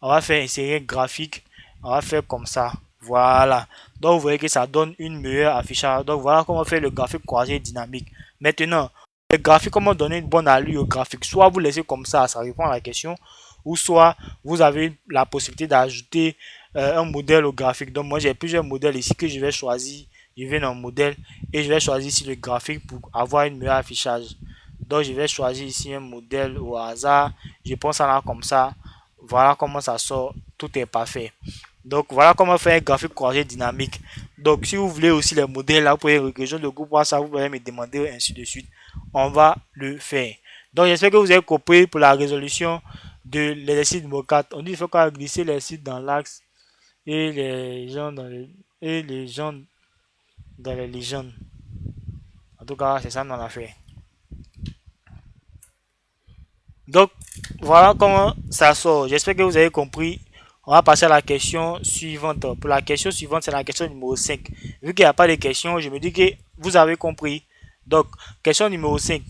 on va faire insérer graphique, on va faire comme ça. Voilà. Donc, vous voyez que ça donne une meilleure affichage. Donc, voilà comment faire le graphique croisé dynamique. Maintenant, le graphique, comment donner une bonne allure au graphique? Soit vous laissez comme ça répond à la question, ou soit vous avez la possibilité d'ajouter un modèle au graphique. Donc, moi, j'ai plusieurs modèles ici que je vais choisir. Je vais dans modèle et je vais choisir ici le graphique pour avoir une meilleure affichage. Donc, je vais choisir ici un modèle au hasard. Je prends ça là comme ça. Voilà comment ça sort. Tout est parfait. Donc, voilà comment faire un graphique croisé dynamique. Donc, si vous voulez aussi les modèles, là, vous pouvez rejoindre le groupe WhatsApp, vous pouvez me demander ainsi de suite. On va le faire. Donc, j'espère que vous avez compris pour la résolution de l'exercice numéro 4. On dit qu'il faut glisser les sites dans l'axe et les gens dans les légendes. En tout cas, c'est ça qu'on a fait. Donc, voilà comment ça sort. J'espère que vous avez compris. On va passer à la question suivante. Pour la question suivante, c'est la question numéro 5. Vu qu'il n'y a pas de questions, je me dis que vous avez compris. Donc, question numéro 5.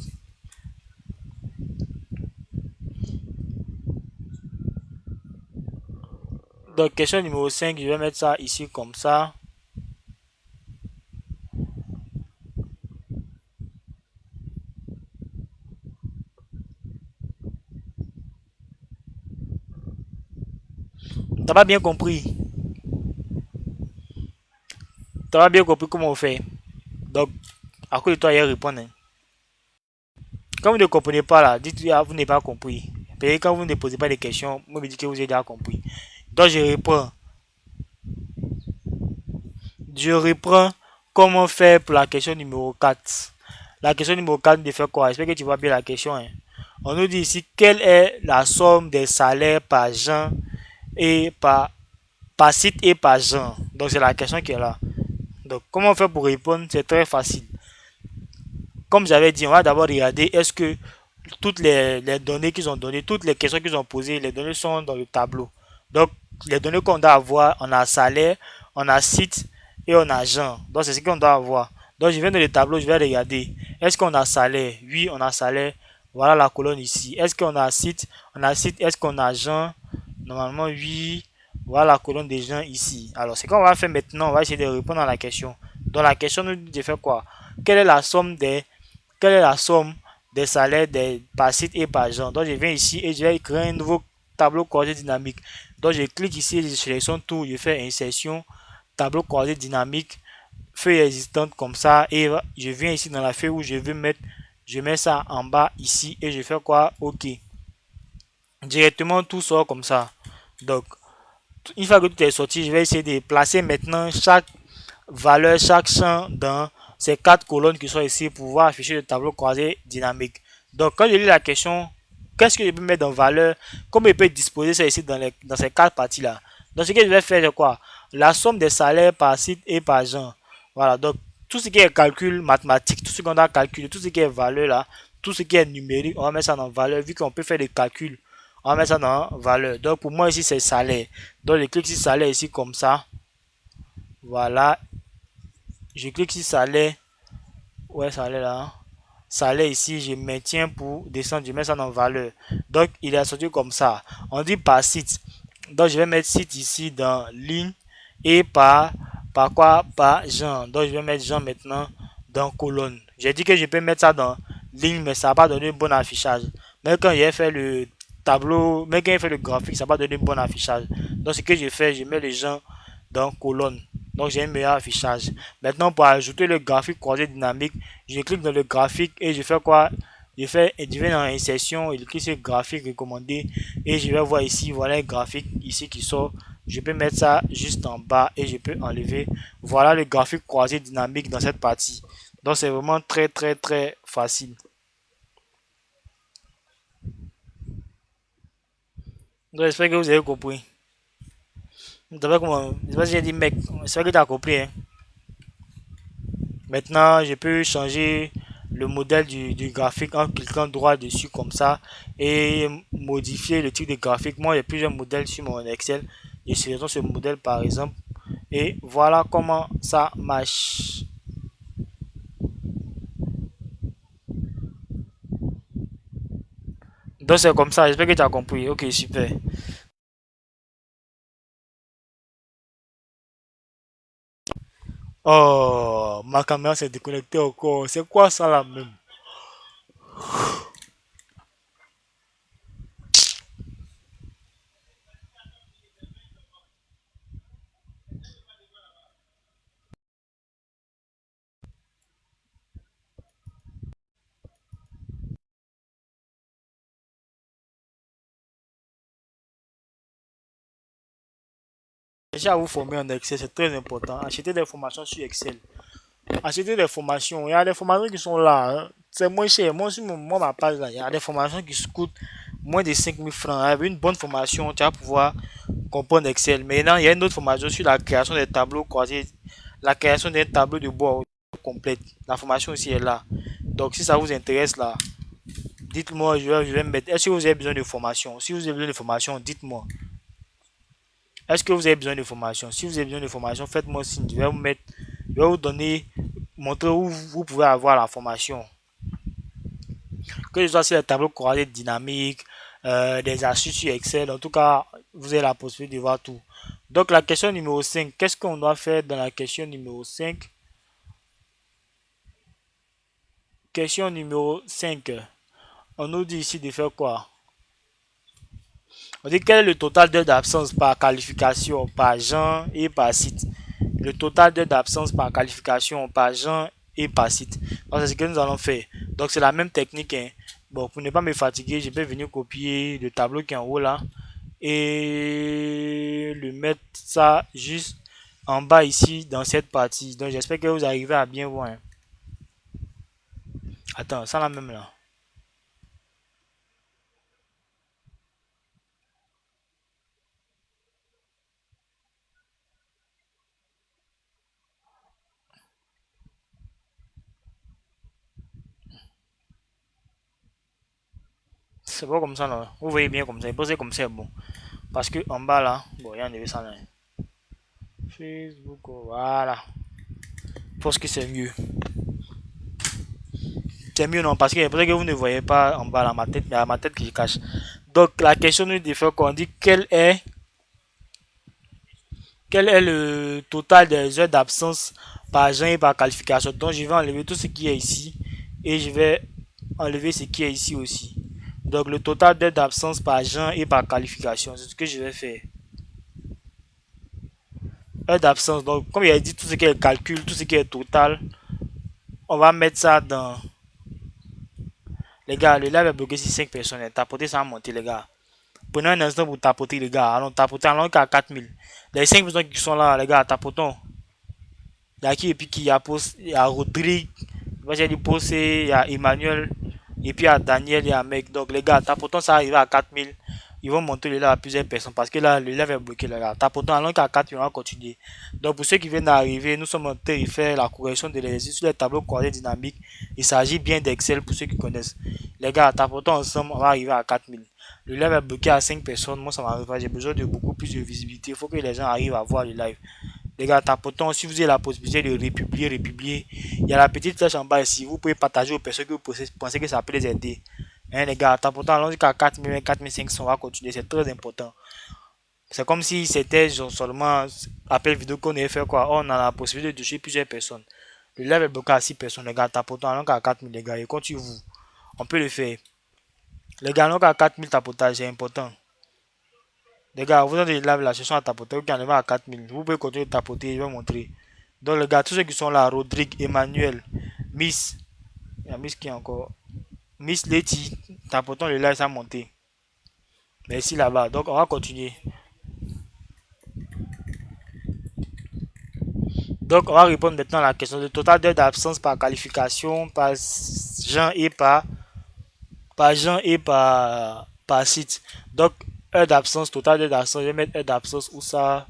Donc, question numéro 5, je vais mettre ça ici comme ça. T'as pas bien compris? T'as pas bien compris comment on fait? Donc, à quoi de toi, il répondre. Hein. Quand vous ne comprenez pas là, dites-lui, ah, vous n'avez pas compris. Et quand vous ne posez pas de questions, moi, me dites que vous avez déjà compris. Donc, je réponds. Je reprends comment faire pour la question numéro 4. La question numéro 4 de faire quoi? J'espère que tu vois bien la question. Hein. On nous dit ici, quelle est la somme des salaires par genre et par site et par genre? Donc, c'est la question qui est là. Donc, comment on fait pour répondre? C'est très facile. Comme j'avais dit, on va d'abord regarder est-ce que toutes les données qu'ils ont données, toutes les questions qu'ils ont posées, les données sont dans le tableau. Donc, les données qu'on doit avoir, on a salaire, on a site et on a genre. Donc, c'est ce qu'on doit avoir. Donc, je viens dans le tableau, je vais regarder. Est-ce qu'on a salaire? Oui, on a salaire. Voilà la colonne ici. Est-ce qu'on a site? On a site. Est-ce qu'on a genre? Normalement, oui. Voilà la colonne des gens ici. Alors, ce qu'on va faire maintenant, on va essayer de répondre à la question. Donc, la question nous dit de faire quoi? Quelle est la somme des salaires par site et par genre? Donc, je viens ici et je vais créer un nouveau tableau croisé dynamique. Donc, je clique ici, je sélectionne tout, je fais insertion, tableau croisé dynamique, feuille existante comme ça. Et je viens ici dans la feuille où je veux mettre, je mets ça en bas ici et je fais quoi? OK. Directement, tout sort comme ça. Donc, une fois que tout est sorti, je vais essayer de placer maintenant chaque valeur, chaque champ dans ces 4 colonnes qui sont ici pour pouvoir afficher le tableau croisé dynamique. Donc, quand je lis la question, qu'est-ce que je peux mettre dans valeur? Comment je peux disposer ça ici dans ces 4 parties-là? Donc, ce que je vais faire, c'est quoi? La somme des salaires par site et par genre. Voilà, donc tout ce qui est calcul mathématique, tout ce qu'on a calculé, tout ce qui est valeur là, tout ce qui est numérique, on va mettre ça dans valeur. Vu qu'on peut faire des calculs, on va mettre ça dans valeur. Donc, pour moi, ici, c'est salaire. Donc, je clique sur salaire ici comme ça. Voilà. Je clique sur salaire. Ouais, salaire là. salaire ici, je maintiens pour descendre, je mets ça dans valeur. Donc, il est associé comme ça. On dit par site. Donc, je vais mettre site ici dans ligne et par quoi? Par genre. Donc, je vais mettre genre maintenant dans colonne. J'ai dit que je peux mettre ça dans ligne, mais ça va pas donner un bon affichage. Mais quand j'ai fait le tableau, mais quand j'ai fait le graphique, ça va donner un bon affichage. Donc, ce que je fais, je mets les gens dans colonne. Donc, j'ai un meilleur affichage. Maintenant, pour ajouter le graphique croisé dynamique, je clique dans le graphique et je fais quoi? Je vais dans insertion, il clique sur graphique recommandé et je vais voir ici, voilà le graphique ici qui sort. Je peux mettre ça juste en bas et je peux enlever. Voilà le graphique croisé dynamique dans cette partie. Donc, c'est vraiment très, très, très facile. Donc, j'espère que vous avez compris. Je sais pas si j'ai dit mec, j'espère que tu as compris, hein. Maintenant, je peux changer le modèle du graphique en cliquant droit dessus comme ça et modifier le type de graphique. Moi, il y a plusieurs modèles sur mon Excel. Je sélectionne ce modèle par exemple et voilà comment ça marche. Donc, c'est comme ça. J'espère que tu as compris. Ok, super. Oh, ma caméra s'est déconnectée encore. C'est quoi ça là même? Déjà, vous former en Excel, c'est très important. Achetez des formations sur Excel. Achetez des formations. Il y a des formations qui sont là, hein. C'est moins cher. Moi, sur ma page, là, il y a des formations qui se coûtent moins de 5 000 francs. Avec une bonne formation, tu vas pouvoir comprendre Excel. Maintenant, il y a une autre formation sur la création des tableaux croisés, la création d'un tableau de bord complète. La formation aussi est là. Donc, si ça vous intéresse, là, dites-moi, je vais mettre. Est-ce que vous avez besoin de formation? Si vous avez besoin de formation, dites-moi. Est-ce que vous avez besoin de formation? Si vous avez besoin de formation, faites-moi signe. Je vais vous donner, montrer où vous pouvez avoir la formation. Que ce soit sur les tableaux croisés dynamiques, des astuces sur Excel. En tout cas, vous avez la possibilité de voir tout. Donc, la question numéro 5. Qu'est-ce qu'on doit faire dans la question numéro 5? Question numéro 5. On nous dit ici de faire quoi? On dit quel est le total d'heures d'absence par qualification, par genre et par site. Le total d'heures d'absence par qualification, par genre et par site. Donc, c'est ce que nous allons faire. Donc, c'est la même technique, hein. Bon, pour ne pas me fatiguer, je vais venir copier le tableau qui est en haut là et le mettre ça juste en bas ici dans cette partie. Donc, j'espère que vous arrivez à bien voir, hein. Attends, ça là même là. C'est pas comme ça là. Vous voyez bien comme ça. Posez comme ça, bon. Parce que en bas là, bon, il y a un ça là. Facebook, voilà. Je pense que c'est mieux. C'est mieux non, parce que peut-être que vous ne voyez pas en bas là ma tête, mais à ma tête qui cache. Donc la question nous dit qu'on dit quel est le total des heures d'absence par agent et par qualification. Donc je vais enlever tout ce qui est ici et je vais enlever ce qui est ici aussi. Donc le total d'heures d'absence par agent et par qualification, c'est ce que je vais faire. Heures d'absence, donc comme il a dit tout ce qui est calcul, tout ce qui est total, on va mettre ça dans... Les gars, le live est bloqué sur 5 personnes. Tapotez ça à monter, les gars. Prenez un instant pour tapoter, les gars. Allons tapoter, allons qu'à 4000. Les 5 personnes qui sont là, les gars, tapotons. Il y a qui et puis qui? Il y a Rodrigue, j'ai dit Possé, il y a Emmanuel, et puis il y a Daniel, il y a Mec. Donc les gars, tapotons, ça arrive à 4000. Ils vont monter le live à plusieurs personnes parce que là, le live est bloqué, les gars. Tapotons, allons qu'à 4000, on va continuer. Donc pour ceux qui viennent d'arriver, nous sommes en train de faire la correction de l'exercice sur les tableaux croisés dynamiques. Il s'agit bien d'Excel pour ceux qui connaissent. Les gars, tapotons ensemble, on va arriver à 4000. Le live est bloqué à 5 personnes. Moi, ça m'arrive pas. J'ai besoin de beaucoup plus de visibilité. Il faut que les gens arrivent à voir le live. Les gars, tapotons. Si vous avez la possibilité de republier, il y a la petite flèche en bas ici. Vous pouvez partager aux personnes que vous pensez que ça peut les aider. Hein, les gars, tapotons. Allons jusqu'à 4000, 4500. On va continuer. C'est très important. C'est comme si c'était seulement appel vidéo qu'on avait fait quoi. On a la possibilité de toucher plusieurs personnes. Le live est bloqué à 6 personnes. Les gars, tapotons. Allons jusqu'à 4000, les gars. Et continuez-vous. On peut le faire. Les gars, allons jusqu'à 4000 tapotages. C'est important. Les gars, vous avez la session à tapoter, vous arrivez à 4000. Vous pouvez continuer de tapoter, je vais montrer. Donc, les gars, tous ceux qui sont là, Rodrigue, Emmanuel, Miss, il y a Miss qui est encore, Miss Letty, tapotons le live, ça a monté. Merci là-bas. Donc, on va continuer. Donc, on va répondre maintenant à la question de total d'heures d'absence par qualification, par genre et par site. Donc, heure d'absence, total d'heures d'absence, je vais mettre heure d'absence où ça?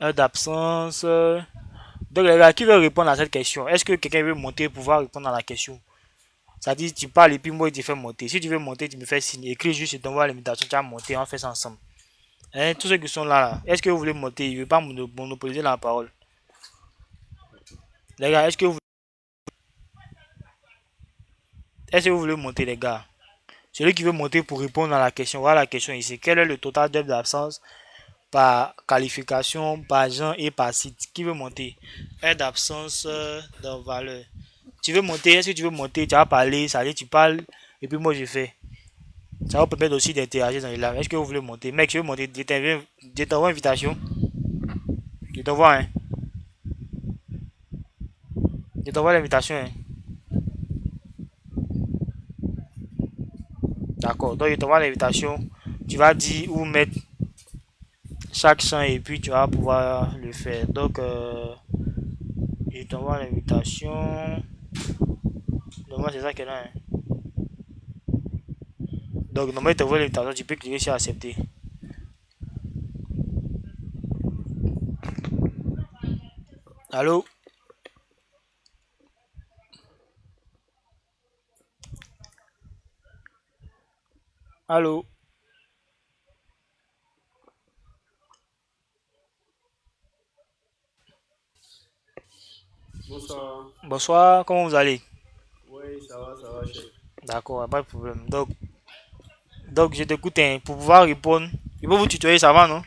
Heure d'absence. Donc, les gars, qui veut répondre à cette question? Est-ce que quelqu'un veut monter pour pouvoir répondre à la question? Ça dit, tu parles et puis moi, je te fais monter. Si tu veux monter, tu me fais signe. Écris juste, je t'envoie l'invitation, tu vas monter, on fait ça ensemble. Hein, tous ceux qui sont là, est-ce que vous voulez monter? Je ne veux pas monopoliser la parole. Les gars, est-ce que vous voulez monter, les gars? Celui qui veut monter pour répondre à la question, voilà la question ici. Quel est le total d'heures d'absence par qualification, par genre et par site? Qui veut monter? Heure d'absence dans valeur. Tu veux monter? Est-ce que tu veux monter? Tu vas parler, ça dit, tu parles, et puis moi je fais. Ça va permettre aussi d'interagir dans les lives. Est-ce que vous voulez monter? Mec, je veux monter. Je t'envoie une invitation. Je t'envoie, hein. Je t'envoie l'invitation, hein. D'accord. Donc, je t'envoie l'invitation. Tu vas dire où mettre chaque champ et puis tu vas pouvoir le faire. Donc, je t'envoie l'invitation. Normalement, c'est ça qu'elle a, hein. Donc, normalement, il t'envoie l'invitation. Tu peux cliquer sur accepter. Allô? Allô? Bonsoir. Bonsoir, comment vous allez? Oui, ça va, chef. D'accord, pas de problème. Donc je t'écoute, hein, pour pouvoir répondre. Il faut vous tutoyer, ça va, non?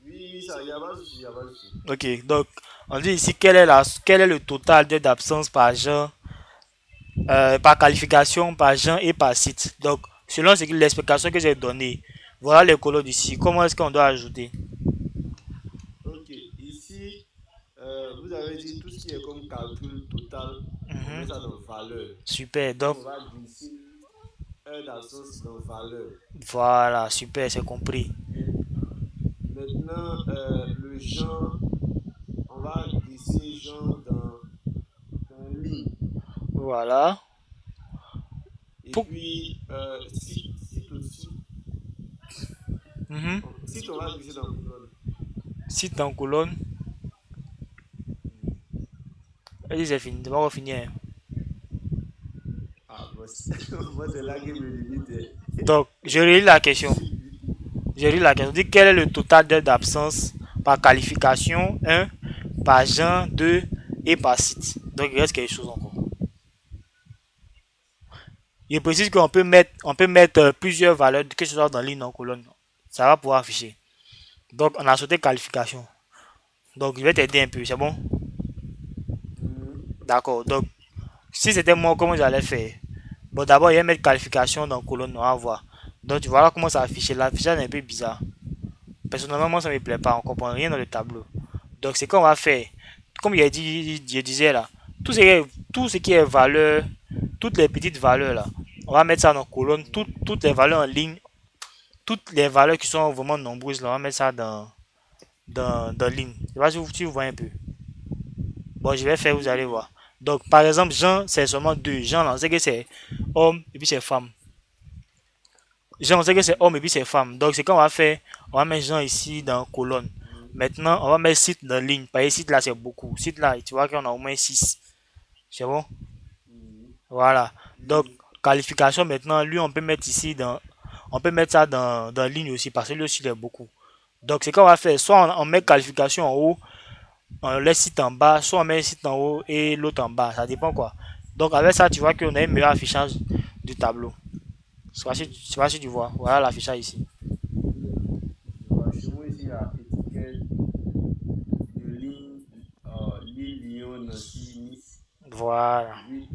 Oui, ça, il n'y a pas de souci, il a pas de souci. Ok, donc on dit ici quel est le total d'heures d'absence par genre, par qualification, par genre et par site. Donc, selon l'explication que j'ai donnée, voilà les colonnes ici. Comment est-ce qu'on doit ajouter? Ok, ici, vous avez dit tout ce qui est comme calcul total, on met Mhm. ça dans valeur. Super, Donc, donc on va glisser heure d'absence dans valeur. voilà, super, c'est compris. Maintenant, le genre, on va glisser genre dans ligne. Voilà. Et Pour, puis, site aussi, mhm. site, on va glisser dans colonne. Site en colonne. Et c'est fini, c'est pas encore fini, hein. Ah, moi, moi c'est là que me limite. Donc, je relis la Je question. suis vite. J'ai lu la question. Dit quel est le total d'heures d'absence par qualification? Un, par genre, 2 et par site. Donc il reste quelque chose encore. Il précise qu'on peut mettre plusieurs valeurs, que ce soit dans ligne ou en colonne. Ça va pouvoir afficher. Donc on a sauté qualification. Donc je vais t'aider un peu, c'est bon? Mhm. D'accord. Donc si c'était moi, comment j'allais faire? Bon, d'abord, il va mettre qualification dans colonne, on va voir. Donc tu vois là comment ça affiche. L'affichage est un peu bizarre. Personnellement, moi, ça ne me plaît pas. On ne comprend rien dans le tableau. Donc, ce qu'on va faire, comme je disais là, tout ce qui est valeur, toutes les petites valeurs là, on va mettre ça dans colonne. Toutes les valeurs en ligne, toutes les valeurs qui sont vraiment nombreuses là, on va mettre ça dans ligne. Je sais pas si vous voyez un peu. Bon, je vais faire, vous Oui, allez oui. voir. Donc, par exemple, Jean, c'est seulement deux. Jean, là, on sait que c'est homme et puis c'est femme. Jean, on sait que c'est homme et puis c'est femme. Donc, ce qu'on va faire, on va mettre Jean ici dans colonne. Mhm. Maintenant, on va mettre site dans ligne. Parce que site là, c'est beaucoup. Site là, tu vois qu'on a au moins 6. C'est bon? Mhm. Voilà. Donc, Oui. qualification maintenant, lui, on peut mettre ici on peut mettre ça dans ligne aussi parce que lui aussi, il est beaucoup. Donc, ce qu'on va faire, soit on met qualification en haut, on laisse site en bas, soit on met un site en haut et l'autre en bas. Ça dépend quoi. Donc avec ça, tu vois qu'on a un meilleur affichage du tableau. Je sais pas si tu vois. Voilà l'affichage ici. Je vois, chez moi ici, il y a étiquette de ligne Lille, Lyon, Nancy, Nice. Voilà. Et puis,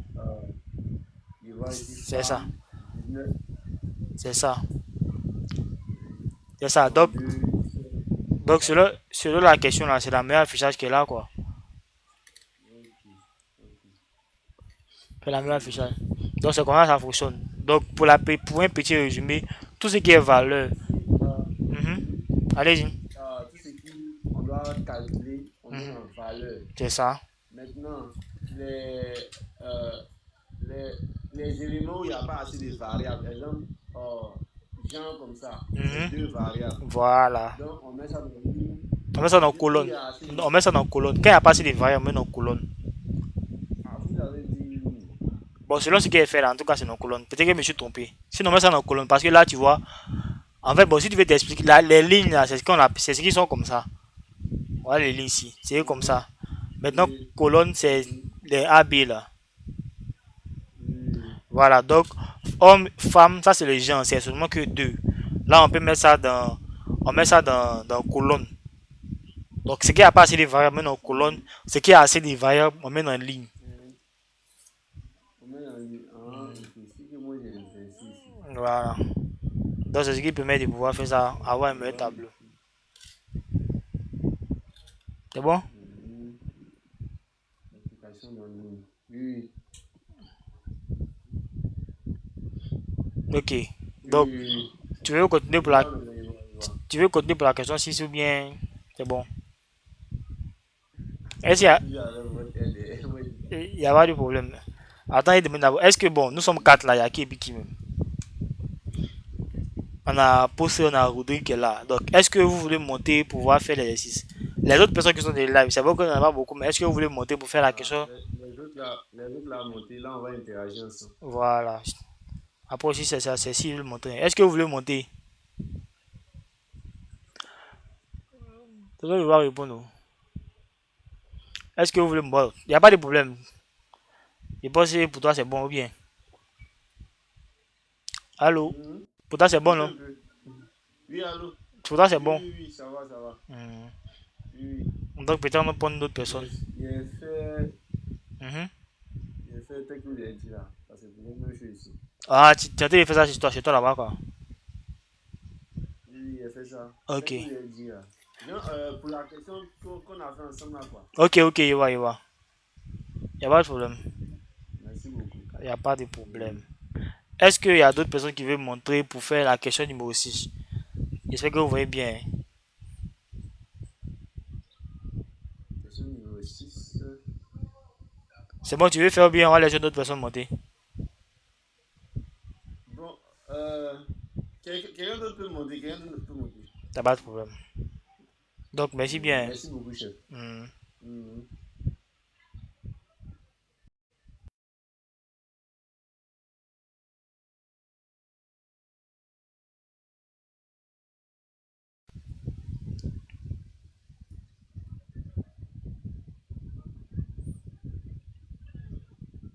je vois ici C'est ça. femme 19. C'est ça. C'est ça. Donc, 32, 17. donc selon la question là, c'est la meilleure affichage qui est là quoi. Ok, ok. C'est la meilleure Je vois. affichage. Donc c'est comment ça fonctionne. Donc pour un petit résumé, tout ce qui est valeur. Ici, Mhm. mhm, Allez-y. tout ce qu'on doit calculer, on met Mhm. en valeur. C'est ça. Maintenant, les, euh, les, les éléments où il n'y a pas assez de variables, par exemple, genre comme ça, c'est Mhm. deux variables. Voilà. Donc, on met ça dans une ligne. On met ça dans Où il colonne. y a assez de... On met ça dans colonne. Quand il n'y a pas assez de variables, on met dans colonne. Ah, vous avez dit ligne. Bon, selon ce qui est fait là, en tout cas, c'est dans colonne. Peut-être que je me suis trompé. Sinon, on met ça dans colonne. Parce que là, tu vois, en fait, bon, si tu veux t'expliquer, là, les lignes là, c'est ce qui sont comme ça. Voilà les lignes ici. C'est comme Mhm. ça. Maintenant, Oui, colonne, c'est mhm, les AB là. oui. Voilà, donc homme, femme, ça c'est les gens, c'est seulement que deux. Là, on peut mettre ça on met ça dans colonne. Donc, ce qui a pas assez de variables, on met dans colonne. Ce qui a assez de variables, on met dans ligne. Mhm. On met dans ligne. Ah, ok. C'est que moi, j'ai le 26 ici. Voilà. Donc, c'est ce qui permet de pouvoir faire ça, avoir un Je meilleur vois tableau. ici. C'est bon? Mhm. L'application dans ligne. Oui, Ok. oui, Donc, oui, oui. tu veux continuer Je pour la, vois maintenant, je vois, je vois. tu veux continuer pour la question 6 ou bien c'est bon? Est-ce qu'il y C'est a, toujours avec votre aide. il y a pas de problème? Attends, il demande d'abord. Est-ce que bon, nous sommes quatre là, il y a qui et puis qui même? On a Poussé, on a Rodrigue qui est là. Donc, est-ce que vous voulez monter pour pouvoir faire l'exercice? Les autres personnes qui sont des live, c'est vrai qu'on n'en a pas beaucoup, mais est-ce que vous voulez monter pour faire la Ah, question? les autres là, monter, là, on va interagir ensemble. Voilà. Après aussi, c'est ça, c'est si vous voulez monter. Est-ce que vous voulez monter? C'est ça, je vais répondre. Est-ce que vous voulez monter? Il n'y a pas de problème. Je pense que pour toi, c'est bon ou bien? Allô? Mhm. Pour toi, c'est bon, Un peu, non? un peu. Mhm. Oui, allô? Pour toi, c'est Oui, bon. oui, oui, ça va, ça va. Hmm. Oui, oui. Donc, peut-être on va prendre d'autres personnes. J'ai fait, Mhm. j'ai fait tel que vous avez dit là. Parce que pour moi, je suis ici. Ah, tu as fait ça chez toi là-bas, quoi. Oui, oui, j'ai fait ça. Ok. Tel que vous avez dit là. Non, pour la question qu'on a fait ensemble là, quoi. Ok, ok, je vois, je vois. Il n'y a pas de problème. Merci beaucoup. Il n'y a pas de problème. Oui. Est-ce qu'il y a d'autres personnes qui veulent montrer pour faire la question numéro 6? J'espère que vous voyez bien. Question numéro 6. C'est bon, tu veux faire bien, on va laisser d'autres personnes monter. Bon, quelqu'un d'autre peut monter, quelqu'un d'autre peut monter. T'as pas de problème. Donc, merci bien. Merci beaucoup, chef. Hmm. Mhm.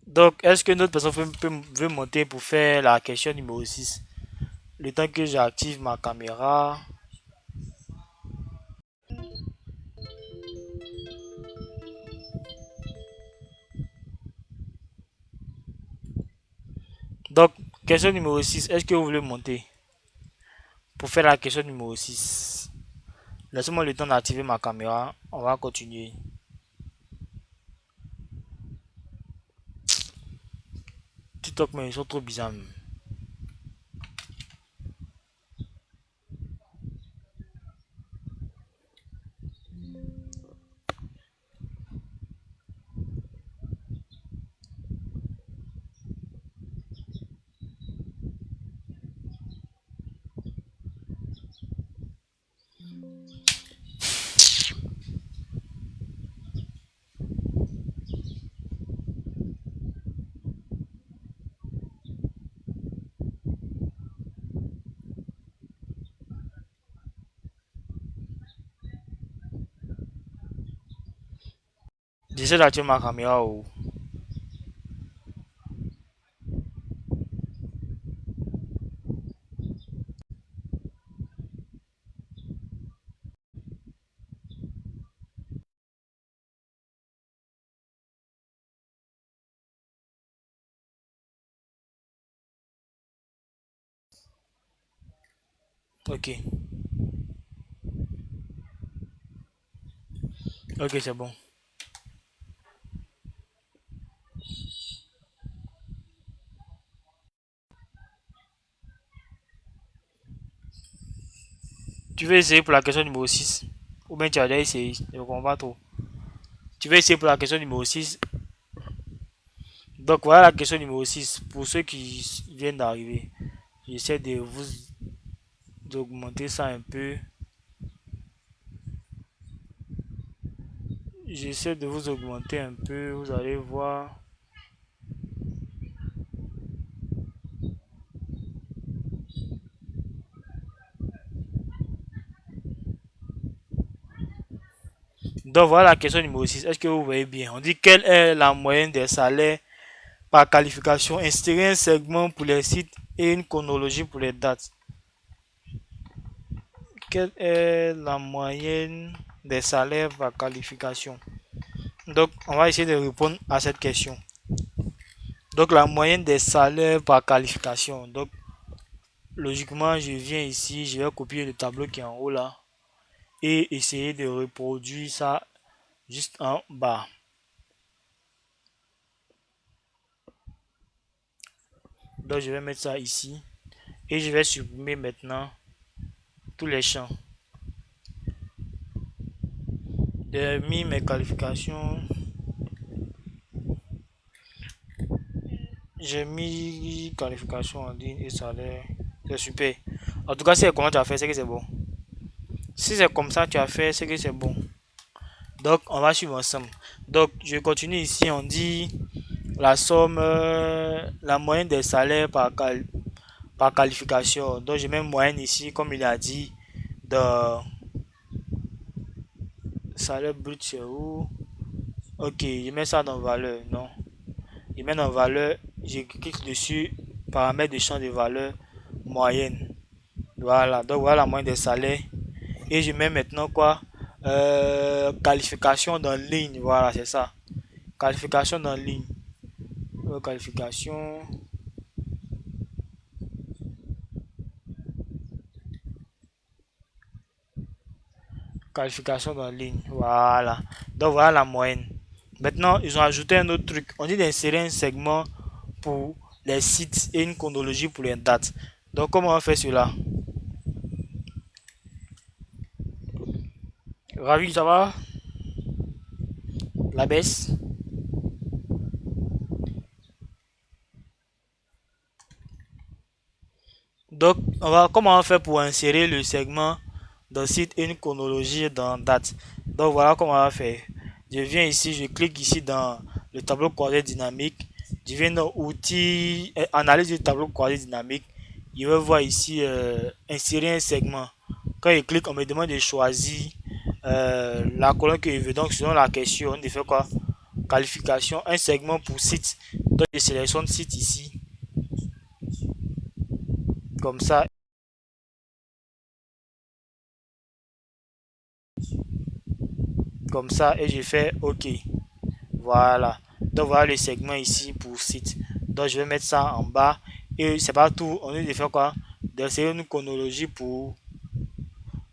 Donc, est-ce que notre personne veut monter pour faire la question numéro 6? Le temps que j'active ma caméra. Donc, question numéro 6, est-ce que vous voulez monter pour faire la question numéro 6? Laissez-moi le temps d'activer ma caméra. On va continuer. TikTok, mais ils sont trop bizarres. J'essaie d'activer ma caméra. Oh. Ok. Ok, c'est bon. Tu veux essayer pour la question numéro 6? Ou bien tu as déjà essayé? Je ne comprends pas trop. Tu veux essayer pour la question numéro 6? Donc voilà la question numéro 6. Pour ceux qui viennent d'arriver, j'essaie de vous d'augmenter ça un peu. J'essaie de vous augmenter un peu. Vous allez voir. Donc voilà la question numéro 6. Est-ce que vous voyez bien? On dit quelle est la moyenne des salaires par qualification? Insérer un segment pour les sites et une chronologie pour les dates. Quelle est la moyenne des salaires par qualification? Donc, on va essayer de répondre à cette question. Donc, la moyenne des salaires par qualification. Donc, logiquement, je viens ici, je vais copier le tableau qui est en haut là et essayer de reproduire ça juste en bas. Donc, je vais mettre ça ici et je vais supprimer maintenant tous les champs. J'ai mis mes qualifications. J'ai mis qualification en ligne et salaire. C'est super. En tout cas, si c'est comment tu as fait, c'est que c'est bon. Si c'est comme ça tu as fait, c'est que c'est bon. Donc, on va suivre ensemble. Donc, je continue ici. On dit la somme, la moyenne des salaires par qualification. Donc, je mets moyenne ici, comme il a dit, de salaire brut, c'est où? Ok, je mets ça dans valeur. Non. Je mets dans valeur. Je clique dessus. Paramètres de champ de valeur moyenne. Voilà. Donc, voilà la moyenne des salaires. Et je mets maintenant quoi? Qualification dans ligne. Voilà, c'est ça. Qualification dans ligne. Qualification. Qualification dans ligne. Voilà. Donc voilà la moyenne. Maintenant, ils ont ajouté un autre truc. On dit d'insérer un segment pour les sites et une chronologie pour les dates. Donc comment on fait cela? Ravi, ça va? La baisse. Donc, comment on fait pour insérer le segment dans site et une chronologie dans date? Donc, voilà comment on va faire. Je viens ici, je clique ici dans le tableau croisé dynamique. Je viens dans outils, analyse du tableau croisé dynamique. Je vais voir ici insérer un segment. Quand je clique, on me demande de choisir la colonne que je veux. Donc, selon la question, on fait quoi? Qualification, un segment pour site. Donc, je sélectionne site ici. Comme ça. Comme ça et je fais OK. Voilà. Donc voilà le segment ici pour site. Donc je vais mettre ça en bas. Et c'est pas tout. On est de faire quoi? D'insérer une chronologie pour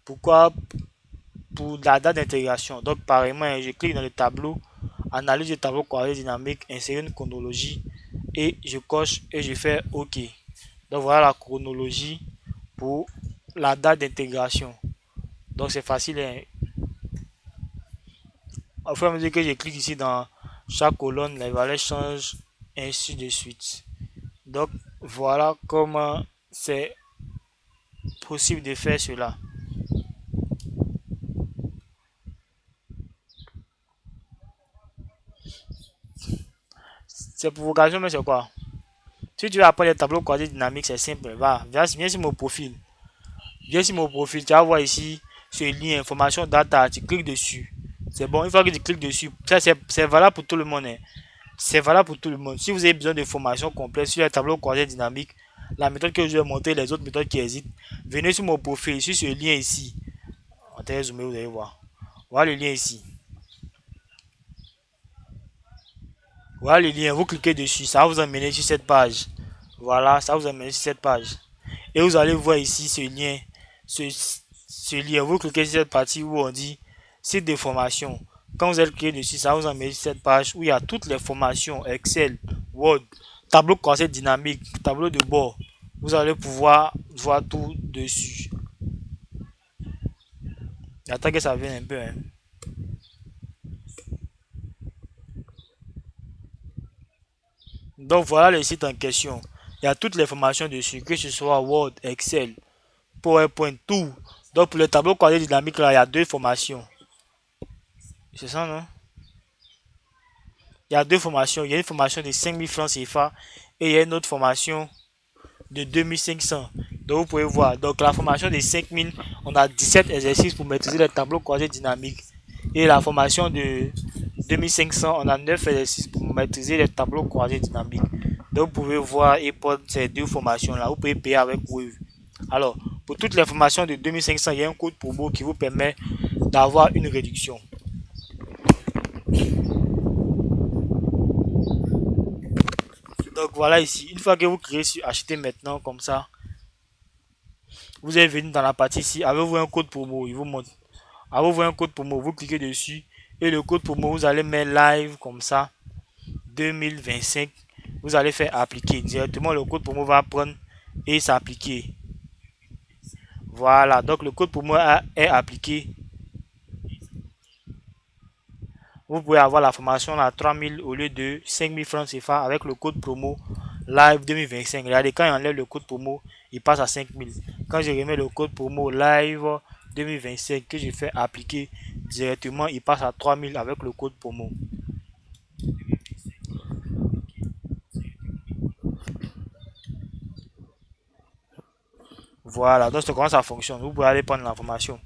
pourquoi pour la date d'intégration. Donc pareillement, je clique dans le tableau, analyse du tableau croisé dynamique, insérer une chronologie et je coche et je fais OK. Donc voilà la chronologie pour la date d'intégration. Donc c'est facile. Hein? Au fur et à mesure que je clique ici dans chaque colonne, les valeurs changent, ainsi de suite. Donc voilà comment c'est possible de faire cela. C'est pour vocation, mais c'est quoi? Si tu veux apprendre les tableaux croisés dynamiques, c'est simple. Va, viens sur mon profil. Viens sur mon profil, tu vas voir ici ce lien information data, tu cliques dessus. C'est bon, une fois que tu cliques dessus, ça c'est valable pour tout le monde, hein. C'est valable pour tout le monde. Si vous avez besoin de formation complète sur les tableaux croisés dynamiques, la méthode que je vais montrer, les autres méthodes qui existent, venez sur mon profil, sur ce lien ici. On va zoomer, vous allez voir. Voilà le lien ici. Voilà le lien, vous cliquez dessus, ça va vous amener sur cette page. Voilà, ça va vous amener sur cette page. Et vous allez voir ici ce lien. Ce lien, vous cliquez sur cette partie où on dit site de formation. Quand vous allez cliquer dessus, ça va vous amener sur cette page où il y a toutes les formations, Excel, Word, tableau croisé dynamique, tableau de bord. Vous allez pouvoir voir tout dessus. J'attends que ça vienne un peu, hein. Donc voilà le site en question. Il y a toutes les formations dessus, que ce soit Word, Excel, PowerPoint, tout. Donc pour le tableau croisé dynamique, là, il y a deux formations. C'est ça, non? Il y a deux formations. Il y a une formation de 5000 francs CFA et il y a une autre formation de 2500. Donc vous pouvez voir. Donc la formation de 5000, on a 17 exercices pour maîtriser les tableaux croisés dynamiques. Et la formation de 2500, on a 9 exercices pour maîtriser les tableaux croisés dynamiques. Donc vous pouvez voir et prendre ces deux formations-là. Vous pouvez payer avec Wave. Alors, pour toutes les formations de 2500, il y a un code promo qui vous permet d'avoir une réduction. Donc voilà ici, une fois que vous créez sur acheter maintenant comme ça, vous allez venir dans la partie ici, avez-vous un code promo, il vous montre. Avez-vous un code promo, vous cliquez dessus et le code promo, vous allez mettre live comme ça, 2025, vous allez faire appliquer. Directement le code promo va prendre et s'appliquer. Voilà, donc le code promo est appliqué. Vous pouvez avoir la formation à 3000 au lieu de 5000 francs CFA avec le code promo live 2025. Regardez, quand il enlève le code promo, il passe à 5000. Quand je remets le code promo live 2025 que je fais appliquer directement, il passe à 3000 avec le code promo. Voilà, donc c'est comment ça fonctionne. Vous pouvez aller prendre l'information.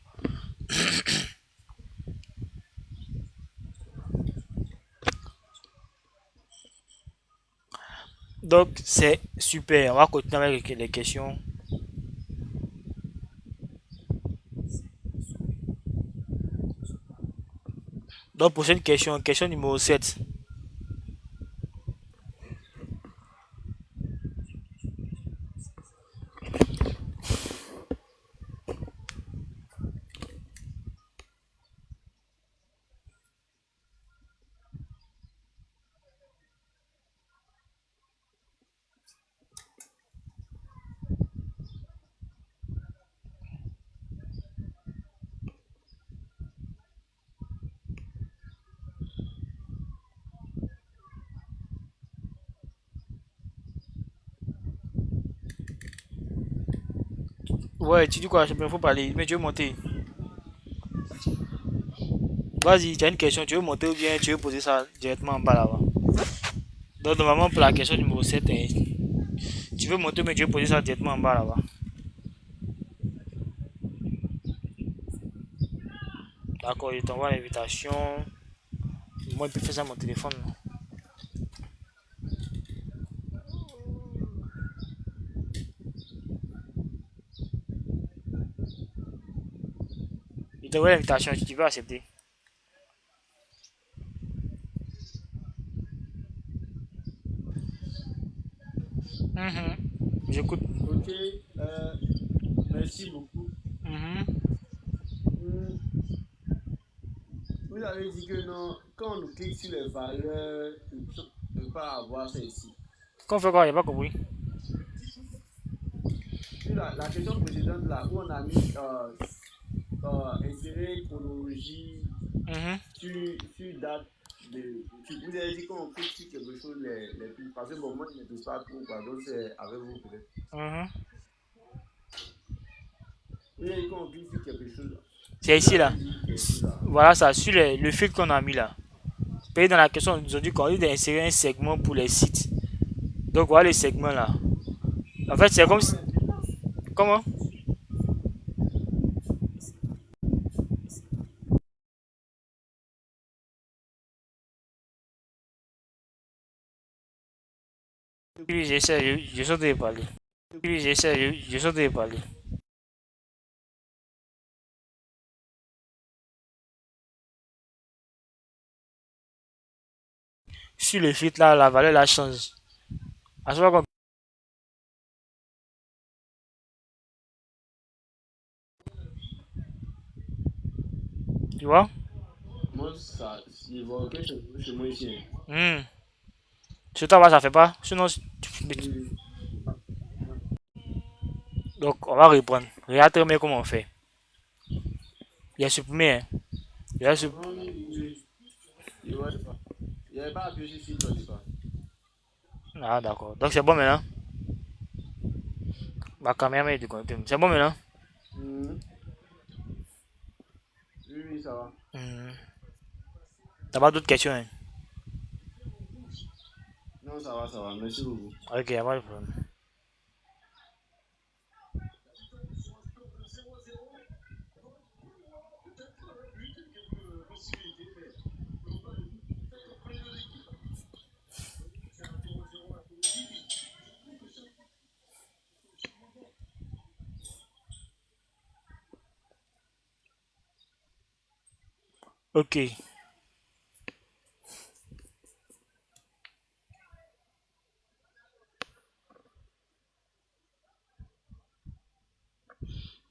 Donc c'est super. On va continuer avec les questions. Donc prochaine question, question numéro 7. Ouais, tu dis quoi? Il faut parler, mais tu veux monter. Vas-y, tu as une question, tu veux monter ou bien tu veux poser ça directement en bas là-bas. Donc normalement pour la question numéro 7, hein, tu veux monter mais tu veux poser ça directement en bas là-bas. D'accord, je t'envoie l'invitation. Moi, je peux faire ça à mon téléphone. Je t'envoie l'invitation si tu veux accepter. Mhm. J'écoute. Ok, merci beaucoup. Mhm. Hmm, Vous avez dit que non, quand on clique sur les valeurs, on ne peut pas avoir ça ici. Qu'on fait quoi? Il n'y a pas compris. Sur la question précédente, là, où on a mis insérer chronologie Mhm. sur date de. Vous avez dit qu'on clique sur quelque chose, parce que bon, moi je ne maîtrise pas tout, quoi, donc c'est avec vous peut-être. Mhm. Vous avez dit qu'on clique sur quelque chose. C'est Vous ici avez là. dit quelque chose là. Voilà ça, sur le fil qu'on a mis là. Payer dans la question, on nous a dit qu'on a d'insérer un segment pour les sites. Donc voilà les segments là. En fait, c'est comme si. Comment? Oui, j'essaie, je saute de parler. Oui, j'essaie, je saute de parler. Sur le filtre là, la valeur la change. À chaque fois tu vois? Moi, ça, il va aucun changement chez moi ici, hein. Hmm. Sur ta base, ça fait pas. Sinon, Oui, donc on va reprendre. Regarde très bien comment on fait. Il y a supprimé, hein. Il y a oui, oui. Il n'y avait pas appuyé sur filtre au départ. Ah, d'accord. Donc c'est bon maintenant. Ma caméra est déconnectée. C'est bon maintenant. Mhm. Oui, oui, ça va. Hmm. T'as pas d'autres questions, hein? Non, ça va, ça va. Merci beaucoup. Ok, y a pas de problème. Ok.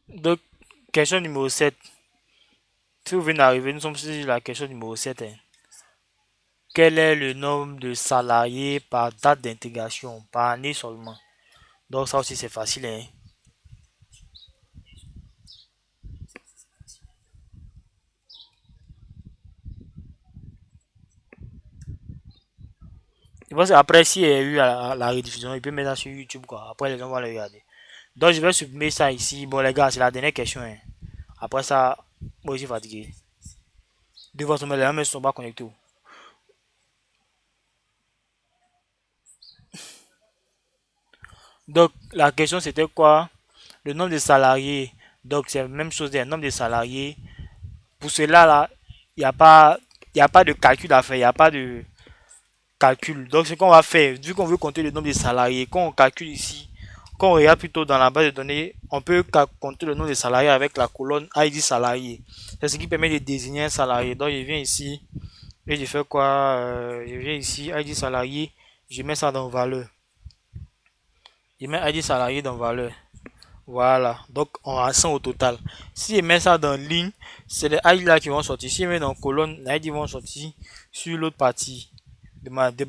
Donc, question numéro 7. Si vous venez d'arriver, nous sommes sur la question numéro 7, hein. Quel est le nombre de salariés par date d'intégration, par année seulement? Donc ça aussi c'est facile, hein. Je pense qu'après, s'il y a eu la rediffusion, il peut mettre ça sur YouTube, quoi. Après, les gens vont le regarder. Donc, je vais supprimer ça ici. Bon, les gars, c'est la dernière question, hein. Après ça, moi, je suis fatigué. De votre mail, les gens ne sont pas connectés. Donc, la question, c'était quoi? Le nombre de salariés. Donc, c'est la même chose, le nombre de salariés. Pour cela, là, il n'y a pas, il y a pas de calcul à faire. Il n'y a pas de calcul. Donc, ce qu'on va faire, vu qu'on veut compter le nombre de salariés, quand on calcule ici, quand on regarde plutôt dans la base de données, on peut compter le nombre de salariés avec la colonne ID salarié. C'est ce qui permet de désigner un salarié. Donc, je viens ici et je fais quoi? Je viens ici, ID salarié, je mets ça dans valeur. Je mets ID salarié dans valeur. Voilà. Donc, on a 100 au total. Si je mets ça dans ligne, c'est les ID là qui vont sortir. Si je mets dans colonne, les ID vont sortir sur l'autre partie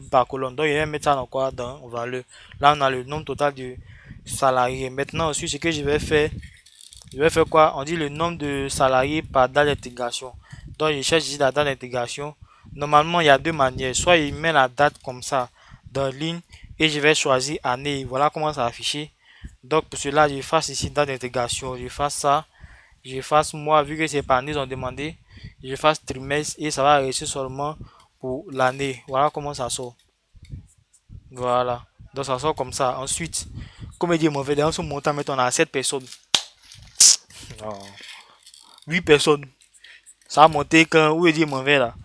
par colonne. Donc, je vais mettre ça dans quoi? Dans valeur. Là, on a le nombre total de salariés. Maintenant, ensuite, ce que je vais faire quoi? On dit le nombre de salariés par date d'intégration. Donc, je cherche ici la date d'intégration. Normalement, il y a deux manières. Soit il met la date comme ça dans ligne et je vais choisir année. Voilà comment ça va afficher. Donc, pour cela, je fasse ici date d'intégration. Je fasse ça. Je fasse mois, vu que c'est par année, ils ont demandé. Je fasse trimestre et ça va rester seulement pour l'année. Voilà comment ça sort. Voilà. Donc, ça sort comme ça. Ensuite, comme il dit mon fait, dans ce montant, mettons, on a 7 personnes. Non. 8 personnes. Ça a monté quand, où il dit mon verre là.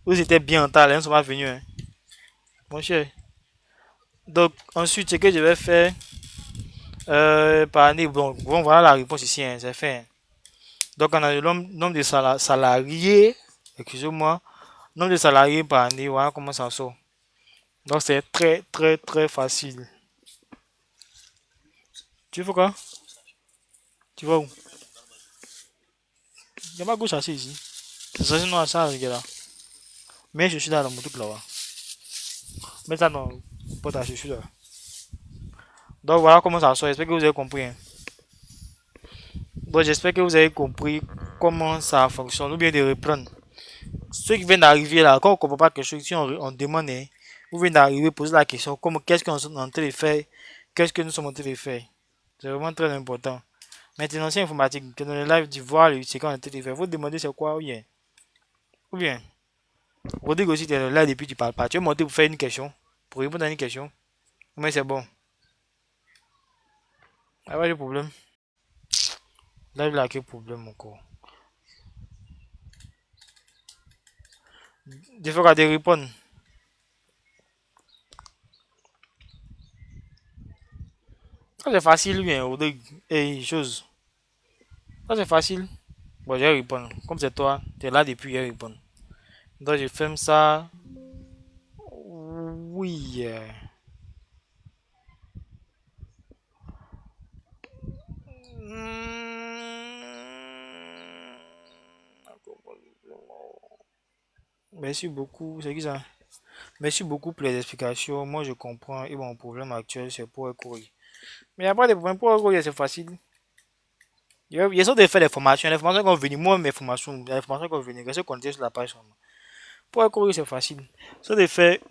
Où c'était bien en temps, les gens sont pas venus, hein. Mon cher. Donc, ensuite, ce que je vais faire, par année, bon, voilà la réponse ici, hein, c'est fait, hein. Donc, on a le nombre de salariés, excusez-moi, nombre de salariés par année, voilà comment ça sort. Donc, c'est très, très, très facile. Tu fais quoi? Tu vas où? Il n'y a pas gauche assez ici. C'est ça, sinon, ça, regarde là. Mais je suis dans mon truc là-bas. Mets ça dans le pote à chaussures là. Donc, voilà comment ça sort. J'espère que vous avez compris, hein. Bon, j'espère que vous avez compris comment ça fonctionne, ou bien de reprendre. Ceux qui viennent d'arriver là, quand on ne comprend pas quelque chose, si on demande, hein, vous venez d'arriver, poser la question, comment, qu'est-ce qu'on est en train de faire, qu'est-ce que nous sommes en train de faire. C'est vraiment très important. Maintenant, c'est informatique, dans le live, tu vois ce qu'on est en train de faire. Vous demandez c'est quoi, ou bien. Ou bien, Rodrigue aussi, tu es là depuis, tu parles pas. Tu veux monter pour faire une question, pour répondre à une question. Mais c'est bon. Ah ouais, le problème. Là, il a quel problème encore? Il faut garder répondre. Ça c'est facile, bien, ou de chose. Ça c'est facile. Bon, je vais répondre. Comme c'est toi, tu es là depuis, je vais répondre. Donc je ferme ça. Oui. Merci beaucoup. C'est qui ça? Merci beaucoup pour les explications. Moi, je comprends. Et mon problème actuel, c'est pour courir. Mais il n'y a pas de problème pour courir, c'est facile. Ils ont fait des formations. Les formations qu'on venir, moi, mes formations, les formations qu'on venir, qu'est-ce qu'on dit sur la page seulement. Pour courir, c'est facile. Ça de fait,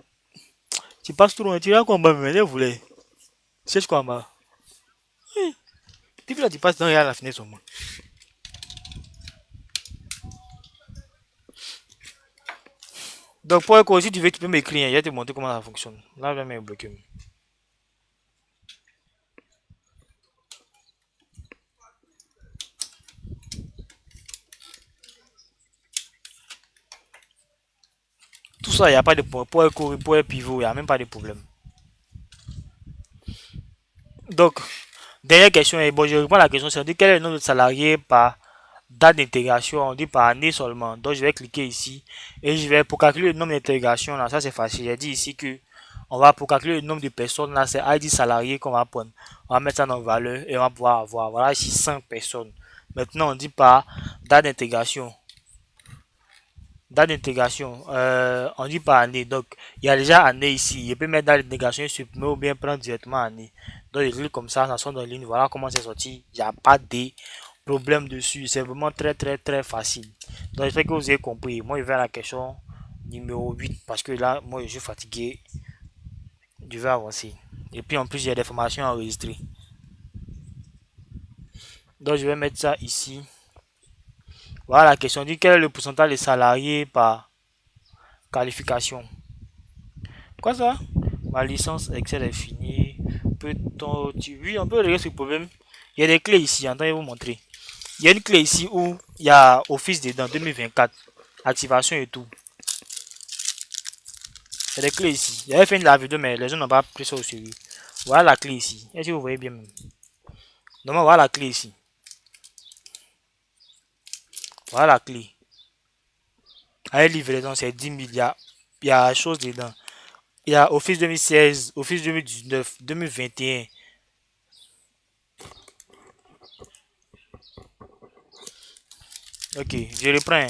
tu passes tout le monde, tu vas combat, mais vous voulez. C'est ce qu'on va. Oui. Depuis là, tu passes dans la fenêtre seulement. Donc, pour courir, si tu veux, tu peux m'écrire. Je vais te montrer comment ça fonctionne. Là, je vais me bloquer. Tout ça, il n'y a pas de problème. Pour courir, pour pivot, il n'y a même pas de problème. Donc, dernière question, et bon, je réponds à la question, c'est on dit quel est le nombre de salariés par date d'intégration, on dit par année seulement. Donc, je vais cliquer ici et je vais, pour calculer le nombre d'intégration, là, ça c'est facile. J'ai dit ici que on va, pour calculer le nombre de personnes, là, c'est ID salarié qu'on va prendre. On va mettre ça dans valeur et on va pouvoir avoir, voilà, ici 5 personnes. Maintenant, on dit par date d'intégration. Date d'intégration, on dit par année. Donc, il y a déjà année ici. Je peux mettre date d'intégration supprimer ou bien prendre directement année. Donc, je clique comme ça sonne en ligne. Voilà comment c'est sorti. Il n'y a pas de problème dessus. C'est vraiment très, très, très facile. Donc, j'espère que vous avez compris. Moi, je vais à la question numéro 8 parce que là, moi, je suis fatigué. Je vais avancer. Et puis, en plus, il y a des formations enregistrées. Donc, je vais mettre ça ici. Voilà la question. Dit quel est le pourcentage des salariés par qualification. Quoi ça? Ma licence Excel est finie. Peut-on... Oui, on peut régler ce problème. Il y a des clés ici. Attendez, vous montrer. Il y a une clé ici où il y a Office dedans 2024. Activation et tout. Il y a des clés ici. J'avais fait la vidéo, mais les gens n'ont pas pris ça au sérieux. Voilà la clé ici. Est-ce que vous voyez bien même? Donc, voilà la clé ici. Voilà la clé. Avec livraison, c'est 10 000. Il y a chose dedans. Il y a Office 2016, Office 2019, 2021. Ok, je reprends.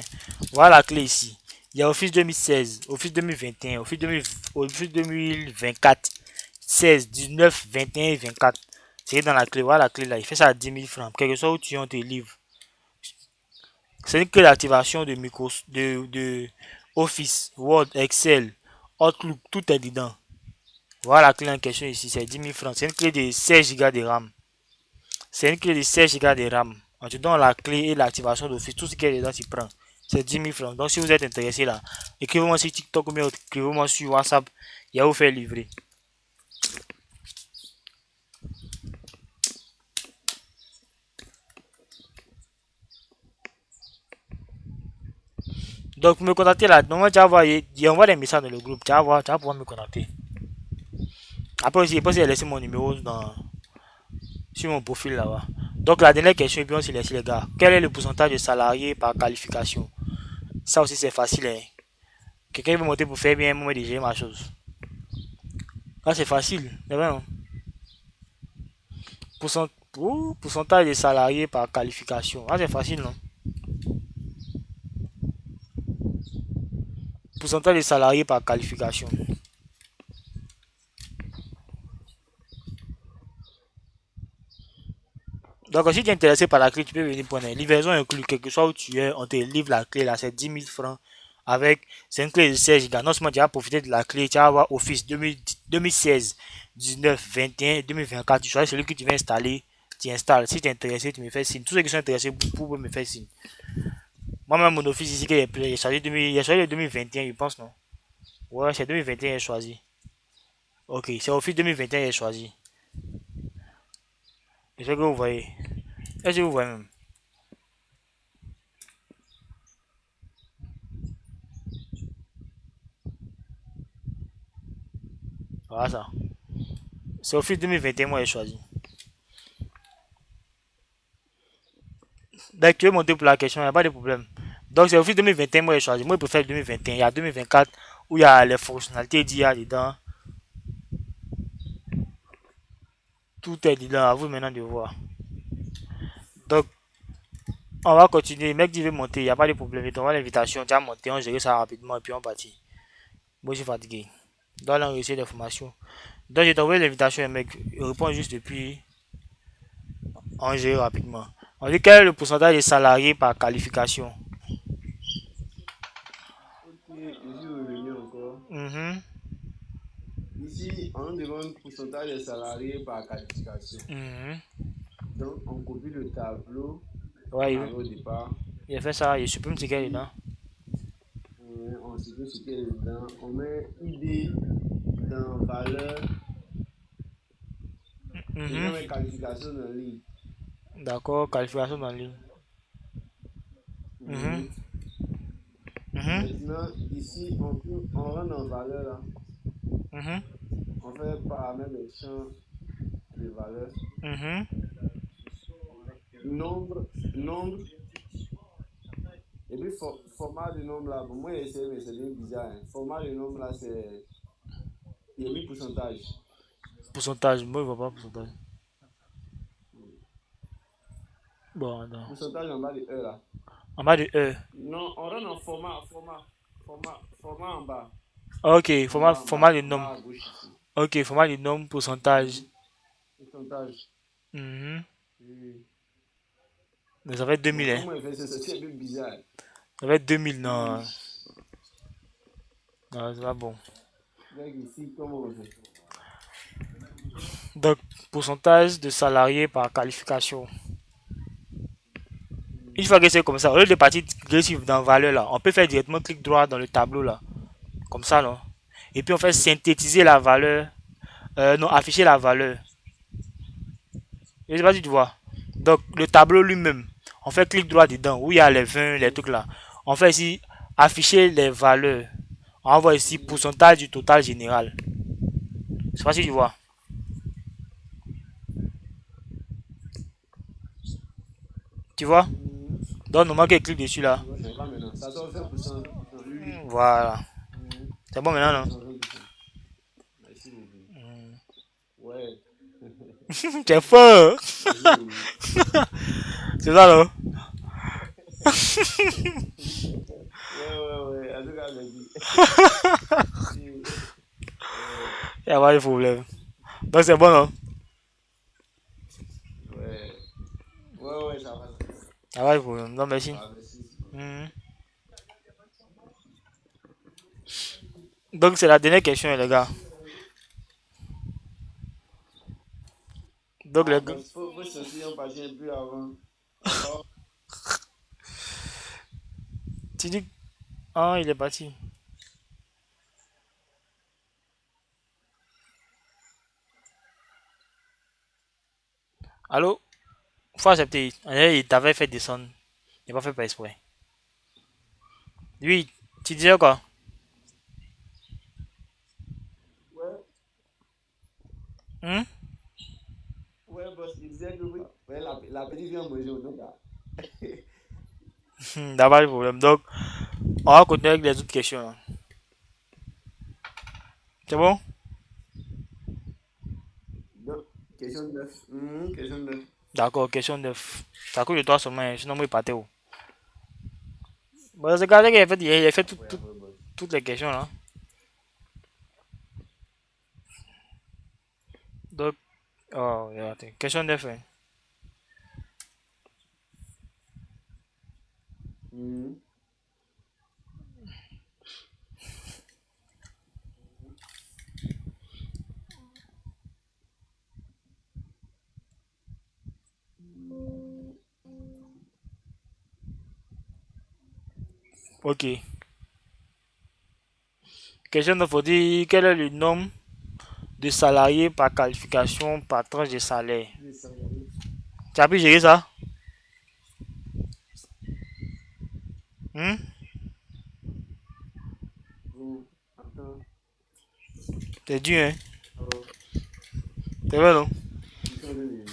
Voilà la clé ici. Il y a Office 2016, Office 2021, Office 2024, 16, 19, 21 et 24. C'est dans la clé. Voilà la clé là. Il fait ça à 10 000 francs. Quel que soit où tu en tes livres. C'est une clé d'activation de Office, Word, Excel, Outlook. Tout est dedans. Voilà la clé en question ici. C'est 10 000 francs. C'est une clé de 16 Go de RAM. C'est une clé de 16 Go de RAM. On te donne la clé et l'activation d'office. Tout ce qui est dedans, tu prends. C'est 10 000 francs. Donc, si vous êtes intéressé là, écrivez-moi sur TikTok ou bien écrivez-moi sur WhatsApp. Il va vous faire livrer. Donc, pour me contacter là, normalement, tu vas voir, il envoie des messages dans le groupe. Tu vas voir, tu vas pouvoir me contacter. Après aussi, il a laissé mon numéro sur mon profil là-bas. Donc, la dernière question, et puis on se laisse les gars. Quel est le pourcentage de salariés par qualification? Ça aussi, c'est facile. Hein. Quelqu'un veut monter pour faire bien, moi, déjà ma chose. Là, c'est facile. C'est vrai, hein? Pourcentage des salariés par qualification. Ah, c'est facile, non? Pourcentage des salariés par qualification. Donc, si tu es intéressé par la clé, tu peux venir prendre une livraison inclus, quel que soit où tu es, on te livre la clé là, c'est 10 000 francs. Avec, c'est une clé de 16 Go. Non seulement tu vas profiter de la clé, tu vas avoir Office 2016, 19, 21, 2024. Tu choisis celui que tu veux installer, tu installes. Si tu es intéressé, tu me fais signe. Tous ceux qui sont intéressés pour me faire signe. Moi-même, mon Office ici, il a choisi le 2021, je pense, non? Ouais, c'est 2021 j'ai choisi. Ok, c'est Office 2021 j'ai choisi. J'espère que vous voyez. Est-ce que vous voyez même? Voilà ça. C'est Office 2021 moi j'ai choisi. Donc, tu veux monter pour la question, il n'y a pas de problème. Donc, c'est Office 2021, moi, j'ai choisi. Moi, je préfère 2021. Il y a 2024 où il y a les fonctionnalités d'IA dedans. Tout est dedans. À vous maintenant de voir. Donc, on va continuer. Le mec dit veut monter, il n'y a pas de problème. Il t'envoie l'invitation. Tu as monté, on gère ça rapidement et puis on partit. Moi, je suis fatigué. Dans l'enregistrement des formations. Donc, j'ai envoyé l'invitation, mec. Il répond juste depuis. On gère rapidement. On dit quel est le pourcentage des salariés par qualification? Ok, je suis revenu encore. Mhm, Ici, on demande pourcentage des salariés par qualification. mhm. Donc, on copie le tableau Ouais, qu'on avait au départ. il a fait ça. Il supprime ce qu'il y a dedans. On supprime ce qu'il y a dedans. On met ID dans valeur. Et on Mhm. met qualification en ligne. D'accord, qualification en ligne. Mhm, Oui. mhm, Maintenant, ici, on rentre en valeur là. mhm, On fait paramètres des champs de valeur. mhm. Nombre. Et puis, format de nombre là. Pour moi, c'est bien bizarre. Hein. Format de nombre là, c'est. Il y a mis pourcentage. Pourcentage, moi, je vois pas pourcentage. Bon, non. Pourcentage en bas de E là. En bas de E. Non, on rentre en format en bas. Ok, format de En bas nom. à gauche ici. Ok, format de nom, pourcentage. Pourcentage. Mhm. Oui. Mais ça fait Bon, 2000, hein. comment il fait ça? C'est un peu bizarre. Ça fait 2000, non. Oui. Non, c'est pas bon. Donc ici, comment on fait? Donc, pourcentage de salariés par qualification. Une fois que c'est comme ça, au lieu de partir régressif dans valeur là, on peut faire directement clic droit dans le tableau là. Comme ça, non? Et puis on fait synthétiser la valeur. Non, afficher la valeur. Je sais pas si tu vois. Donc, le tableau lui-même, on fait clic droit dedans, où il y a les 20, les trucs là. On fait ici afficher les valeurs. On envoie ici pourcentage du total général. Je sais pas si tu vois. Tu vois? Donc, normalement, qu'il clique dessus là. Je sais pas maintenant. Ça sort 20%. Oui. Voilà. Oui. C'est bon maintenant, non? 20%. Merci beaucoup. Ouais. T'es fort! Merci beaucoup. C'est ça, non? Ouais. En tout cas, merci. Il n'y a pas de problème. Donc, c'est bon, non? Ouais, ça va. Il n'y a pas de problème. Non, merci. Merci. Mhm. Donc, c'est la dernière question, les gars. Donc, les gars. Donc, faut sortir un parti un peu avant. Oh, Tu dis. Ah, il est parti. Allô? Faut accepter. Il t'avait fait descendre. Il n'a pas fait par exprès. Oui, tu disais quoi? ouais, Hmm? boss, il disait que oui. Ouais, la petite vient manger au donc. N'a pas de problème. Donc, on va continuer avec les autres questions, hein. C'est bon? Donc, question 9. Question 9. D'accord, question 9. Ça coûte de toi seulement, hein, sinon moi il partait où? Bon, c'est quand qu'il a fait Ouais, boss. toutes les questions là. Donc, oh, attends. Question 9, hein. Mhm. Ok. Question 9, faut dire quel est le nombre de salariés par qualification par tranche de salaire. Les salariés. Tu as pu gérer ça? Hmm? Attends. C'est dur, hein? Alors, C'est vrai, non? ils sont venus.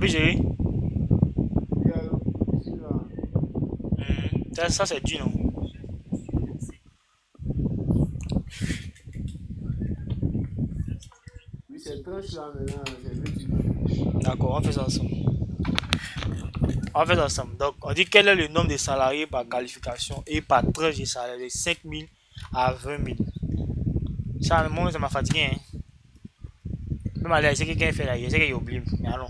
pu gérer? Oui, allô, je suis là. Ça c'est dû, non? Oui, cette tranche-là maintenant, c'est un peu dur. D'accord, on fait ça ensemble. On fait ça ensemble. Donc, on dit quel est le nombre de salariés par qualification et par tranche de salaire de 5 000 à 20 000. Ça, moi, ça m'a fatigué. Hein. Même aller, c'est quelqu'un fait là, je sais qu'il oublie. Mais allons.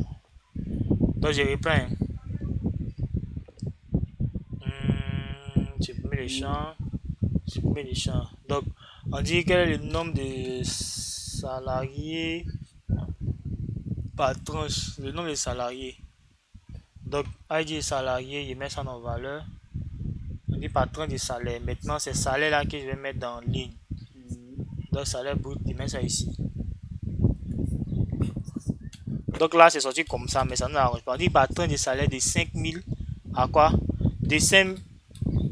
Donc, je reprends. Hein. Supprimer les champs. Supprimer les champs. Donc, on dit quel est le nombre de salariés par tranche. Le nombre de salariés. Donc, ID salarié, je mets ça en valeur. On dit par tranche de salaire. Maintenant, c'est salaire là que je vais mettre dans ligne. Donc, salaire brut, je mets ça ici. Donc là, c'est sorti comme ça, mais ça ne nous arrange pas. On dit par tranche de salaire de 5 000 à quoi? De 5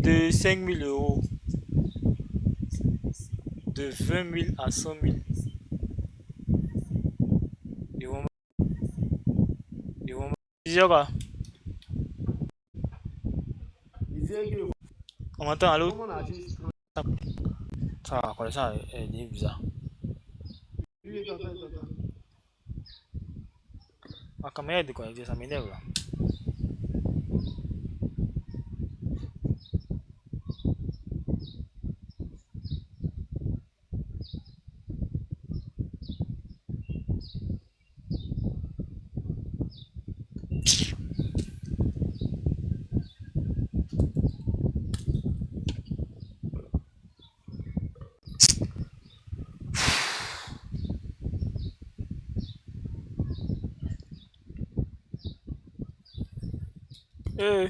000 euros. De 20 000 à 100 000. Et on va quoi? On m'entend, allô? Comment on affiche? Ça, la connexion est bizarre. Oui, t'entends. Ma caméra est déconnectée, ça m'énerve là. Euh,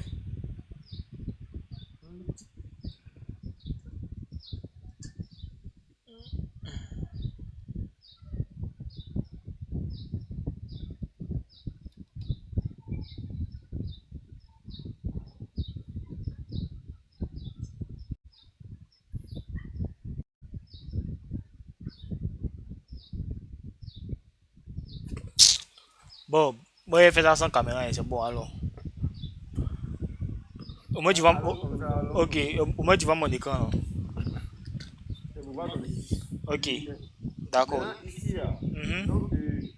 bon, moi, j'ai fait ça sans caméra et c'est bon alors. Au moins, tu vois. Allô, comme ça, allô? Ok, au moins, tu vois mon écran. Non? C'est pour voir ton équipe. Ok, d'accord. Maintenant, ici, là, Mhm. nombre de...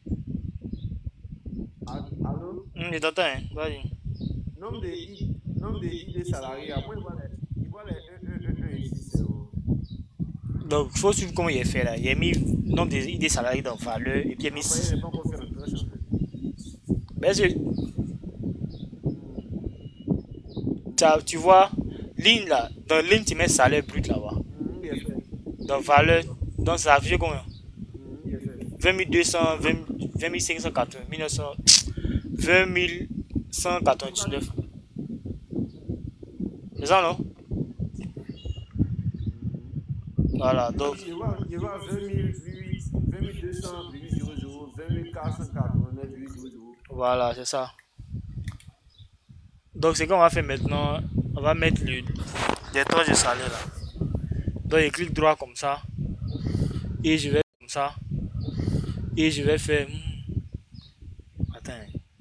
Allô? Je t'entends, hein? Vas-y. Nombre de ID salariés. Après, il voit les 1 ici, c'est bon. Donc, il faut suivre comment il est fait là. Il a mis nombre des salariés dans valeur et puis il a mis Enfin, il 6. n'est pas encore fait en tranche, en fait. Mais tu vois, ligne là, dans ligne, tu mets salaire brut là-bas. Il est fait. Dans valeur, donc ça affiche combien? Il est fait. 20 200, 20 580, 1900, 20 199. C'est ça, non? Voilà, donc, Je vois 20 200,00, 20 489,00. voilà, c'est ça. Donc, ce qu'on va faire maintenant, on va mettre les tranches de salaire là. Donc, je clique droit comme ça, et je vais comme ça, et je vais faire. Attends,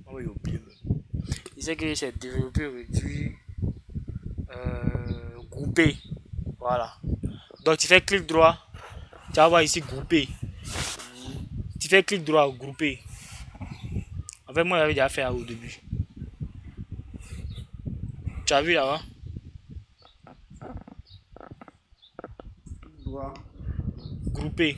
on va y oublier. Il sait que c'est développé, réduit, groupé. Voilà. Donc, tu fais clic droit, tu vas voir ici groupé. Tu fais clic droit, groupé. En fait, moi, j'avais déjà fait au début. Tu as vu là-bas? Droit. Groupé.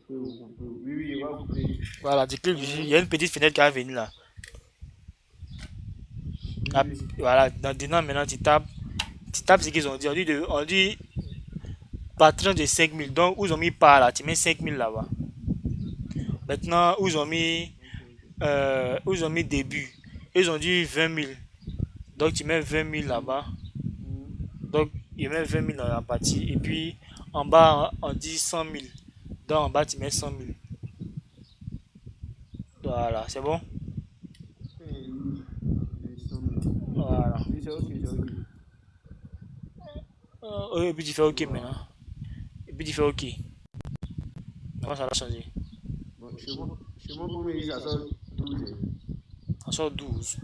Oui, il va couper. Voilà, tu cliques dessus. Il y a une petite fenêtre qui va venir là. Ah, voilà, dedans maintenant, tu tapes ce qu'ils ont dit. On dit patron de 5 000. Donc, où ils ont mis par là, tu mets 5 000 là-bas. Maintenant, où ils ont mis début. Ils ont dit 20 000. Donc, tu mets 20 000 là-bas. Donc, il met 20 000 dans la partie. Et puis, en bas, on dit 100 000. Donc, en bas, tu mets 100 000. Voilà, c'est bon? Voilà. Oui, c'est ok, c'est ok. Et puis, tu fais OK maintenant. Et puis, tu fais OK. Comment ça va changer? Bon, chez mon premier riz, ça sort 12. Ça sort 12.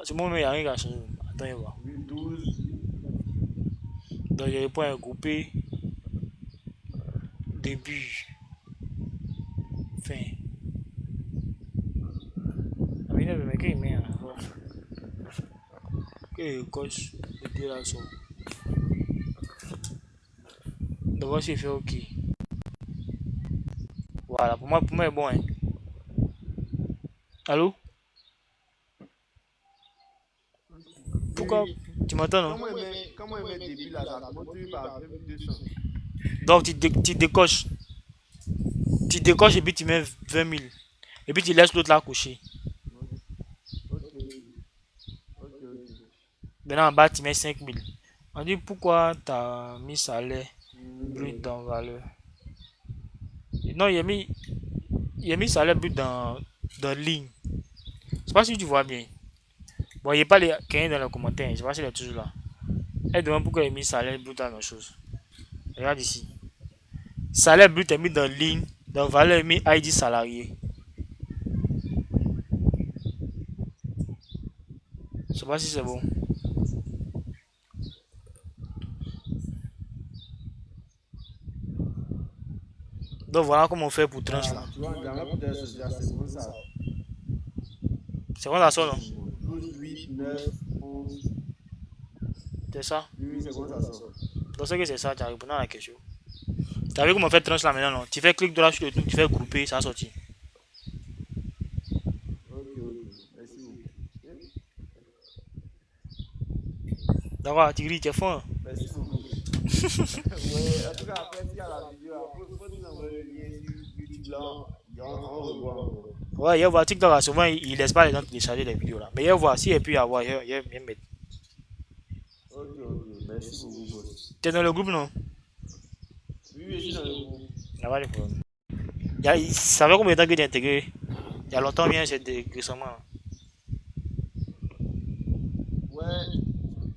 C'est moi, mais il n'y a rien à changer. Attends, il va. Oui, 12. Donc, je réponds à groupé. Début. Fin. Ah, mais il mais qu'il met un que coche. Depuis là, ça. Donc, voici, il fait OK. Voilà, pour moi, c'est bon. Hein. Allô? Oui, Pourquoi? oui. Tu m'entends, non? Comment il met début là, ça commence toujours par 200. Donc, tu décoches. Tu décoches et puis tu mets 20 000. Et puis tu laisses l'autre là coucher. Ok, ok, ok. Maintenant, en bas, tu mets 5 000. On dit pourquoi tu as mis salaire brut Hmm. dans valeur. Non, il a mis salaire brut dans ligne. Je sais pas si tu vois bien. Bon, il n'y a pas les quelqu'un dans les commentaires. Je sais pas s'il est toujours là. Elle demande pourquoi il a mis salaire brut dans la même chose. Regarde ici. Salaire brut est mis dans ligne. Dans valeur, il mis ID salarié. Je sais pas si c'est bon. Donc voilà comment on fait pour tranche là. Tu vois, dans la peut-être social, c'est comme ça. C'est bon ça sort non? 12, 8, 9, 11. C'est ça? Oui, oui, c'est comme ça sort. Donc c'est que c'est ça, tu as répondu à la question. Tu as vu comment on fait tranche là maintenant non? Tu fais clic droit sur le truc, tu fais grouper, ça sortit. Ok, ok. Merci beaucoup. D'accord, tu grilles, tu es fort. Hein? Merci beaucoup. Ouais, en tout cas, après, s'il y a la vidéo, faut nous envoyer le lien sur YouTube là. On revoit encore. Ouais, il y a TikTok là, souvent il laisse pas les gens télécharger les vidéos là. Mais il y a voir, s'il y a pu y avoir, il y a mettre. Ok, ok. Merci beaucoup, boss. Tu es dans le groupe non? Oui, oui, je suis dans le groupe. Il n'y a pas de problème. Ça fait combien de temps que tu es intégré? Il y a longtemps bien, c'est récemment. Ouais,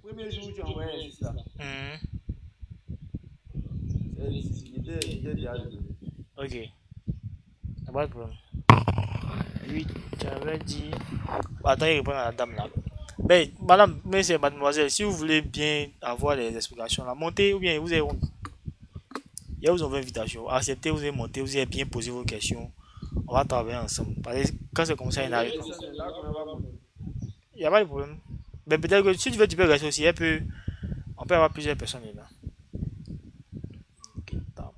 premier jour où tu envoies un 6 là. Mhm. J'étais déjà dedans. Ok, il n'y a pas de problème. Oui, tu avais dit. Attends, il répond à la dame là. Mais madame, mais c'est mademoiselle, si vous voulez bien avoir les explications là, montez ou bien vous avez. Il y a vous envoie une invitation. Acceptez, vous allez monter, vous allez bien poser vos questions. On va travailler ensemble. Parce que quand c'est comme ça, il Mais il y a n'arrive une pas. personne là qu'on va monter. Il n'y a pas de problème. Mais peut-être que si tu veux, tu peux rester aussi. On peut avoir plusieurs personnes là. Ok, d'accord.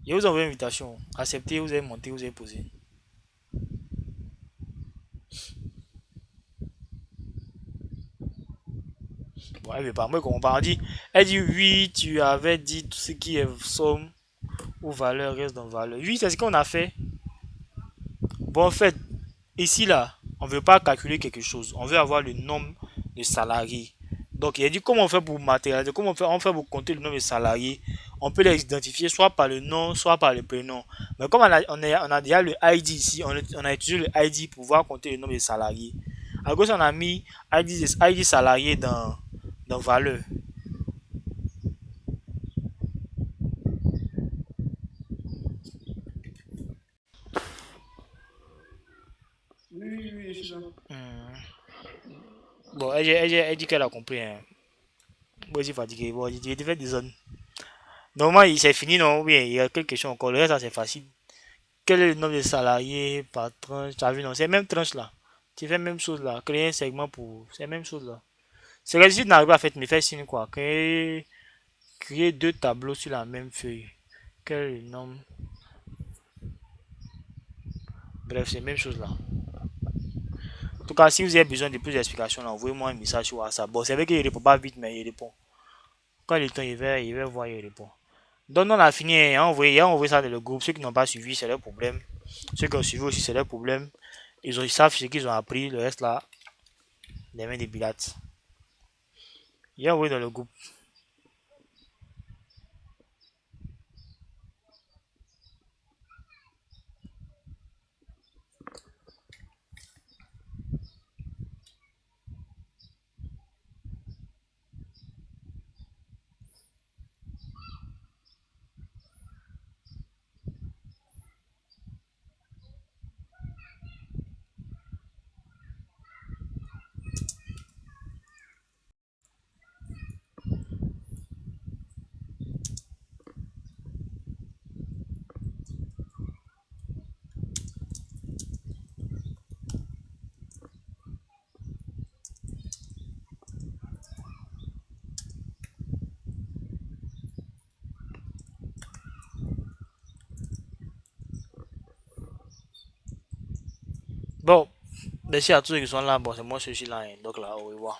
Il vous envoie une invitation. Acceptez, vous allez monter, vous allez poser. Bon, elle veut pas. Moi, comment on dit, elle dit oui, tu avais dit tout ce qui est somme ou valeur reste dans valeur. Oui, c'est ce qu'on a fait. Bon, en fait, ici, là, on ne veut pas calculer quelque chose. On veut avoir le nombre de salariés. Donc, il a dit comment on fait pour matérialiser, comment on fait pour compter le nombre de salariés. On peut les identifier soit par le nom, soit par le prénom. Mais comme on a déjà le ID ici, on a utilisé le ID pour pouvoir compter le nombre de salariés. À gauche, on a mis ID salarié dans valeur. Oui, oui, oui, je suis là. Hmm. Bon, elle dit qu'elle a compris. Hein. Moi, je suis fatigué. Bon, j'ai fait des zones. Normalement, c'est fini, non? Oui, il y a quelques questions encore. Le reste, ça, c'est facile. Quel est le nombre de salariés par tranche? Tu as vu, non? C'est la même tranche là. Tu fais la même chose là. Créer un segment pour. C'est la même chose là. C'est que si tu n'arrives pas à faire, me faire signe quoi. Créer deux tableaux sur la même feuille. Quel est le nombre? Bref, c'est la même chose là. En tout cas, si vous avez besoin de plus d'explications, envoyez-moi un message sur WhatsApp. Bon, c'est vrai qu'il répond pas vite, mais il répond. Quand il est temps, il va voir, il répond. Donc, on a fini, il a envoyé ça dans le groupe. Ceux qui n'ont pas suivi, c'est leur problème. Ceux qui ont suivi aussi, c'est leur problème. Ils savent ce qu'ils ont appris. Le reste là, les mains des pilates. Il a envoyé dans le groupe. Bon, merci à tous ceux qui sont là. Bon, c'est moi, je suis là, hein. Donc là, au revoir.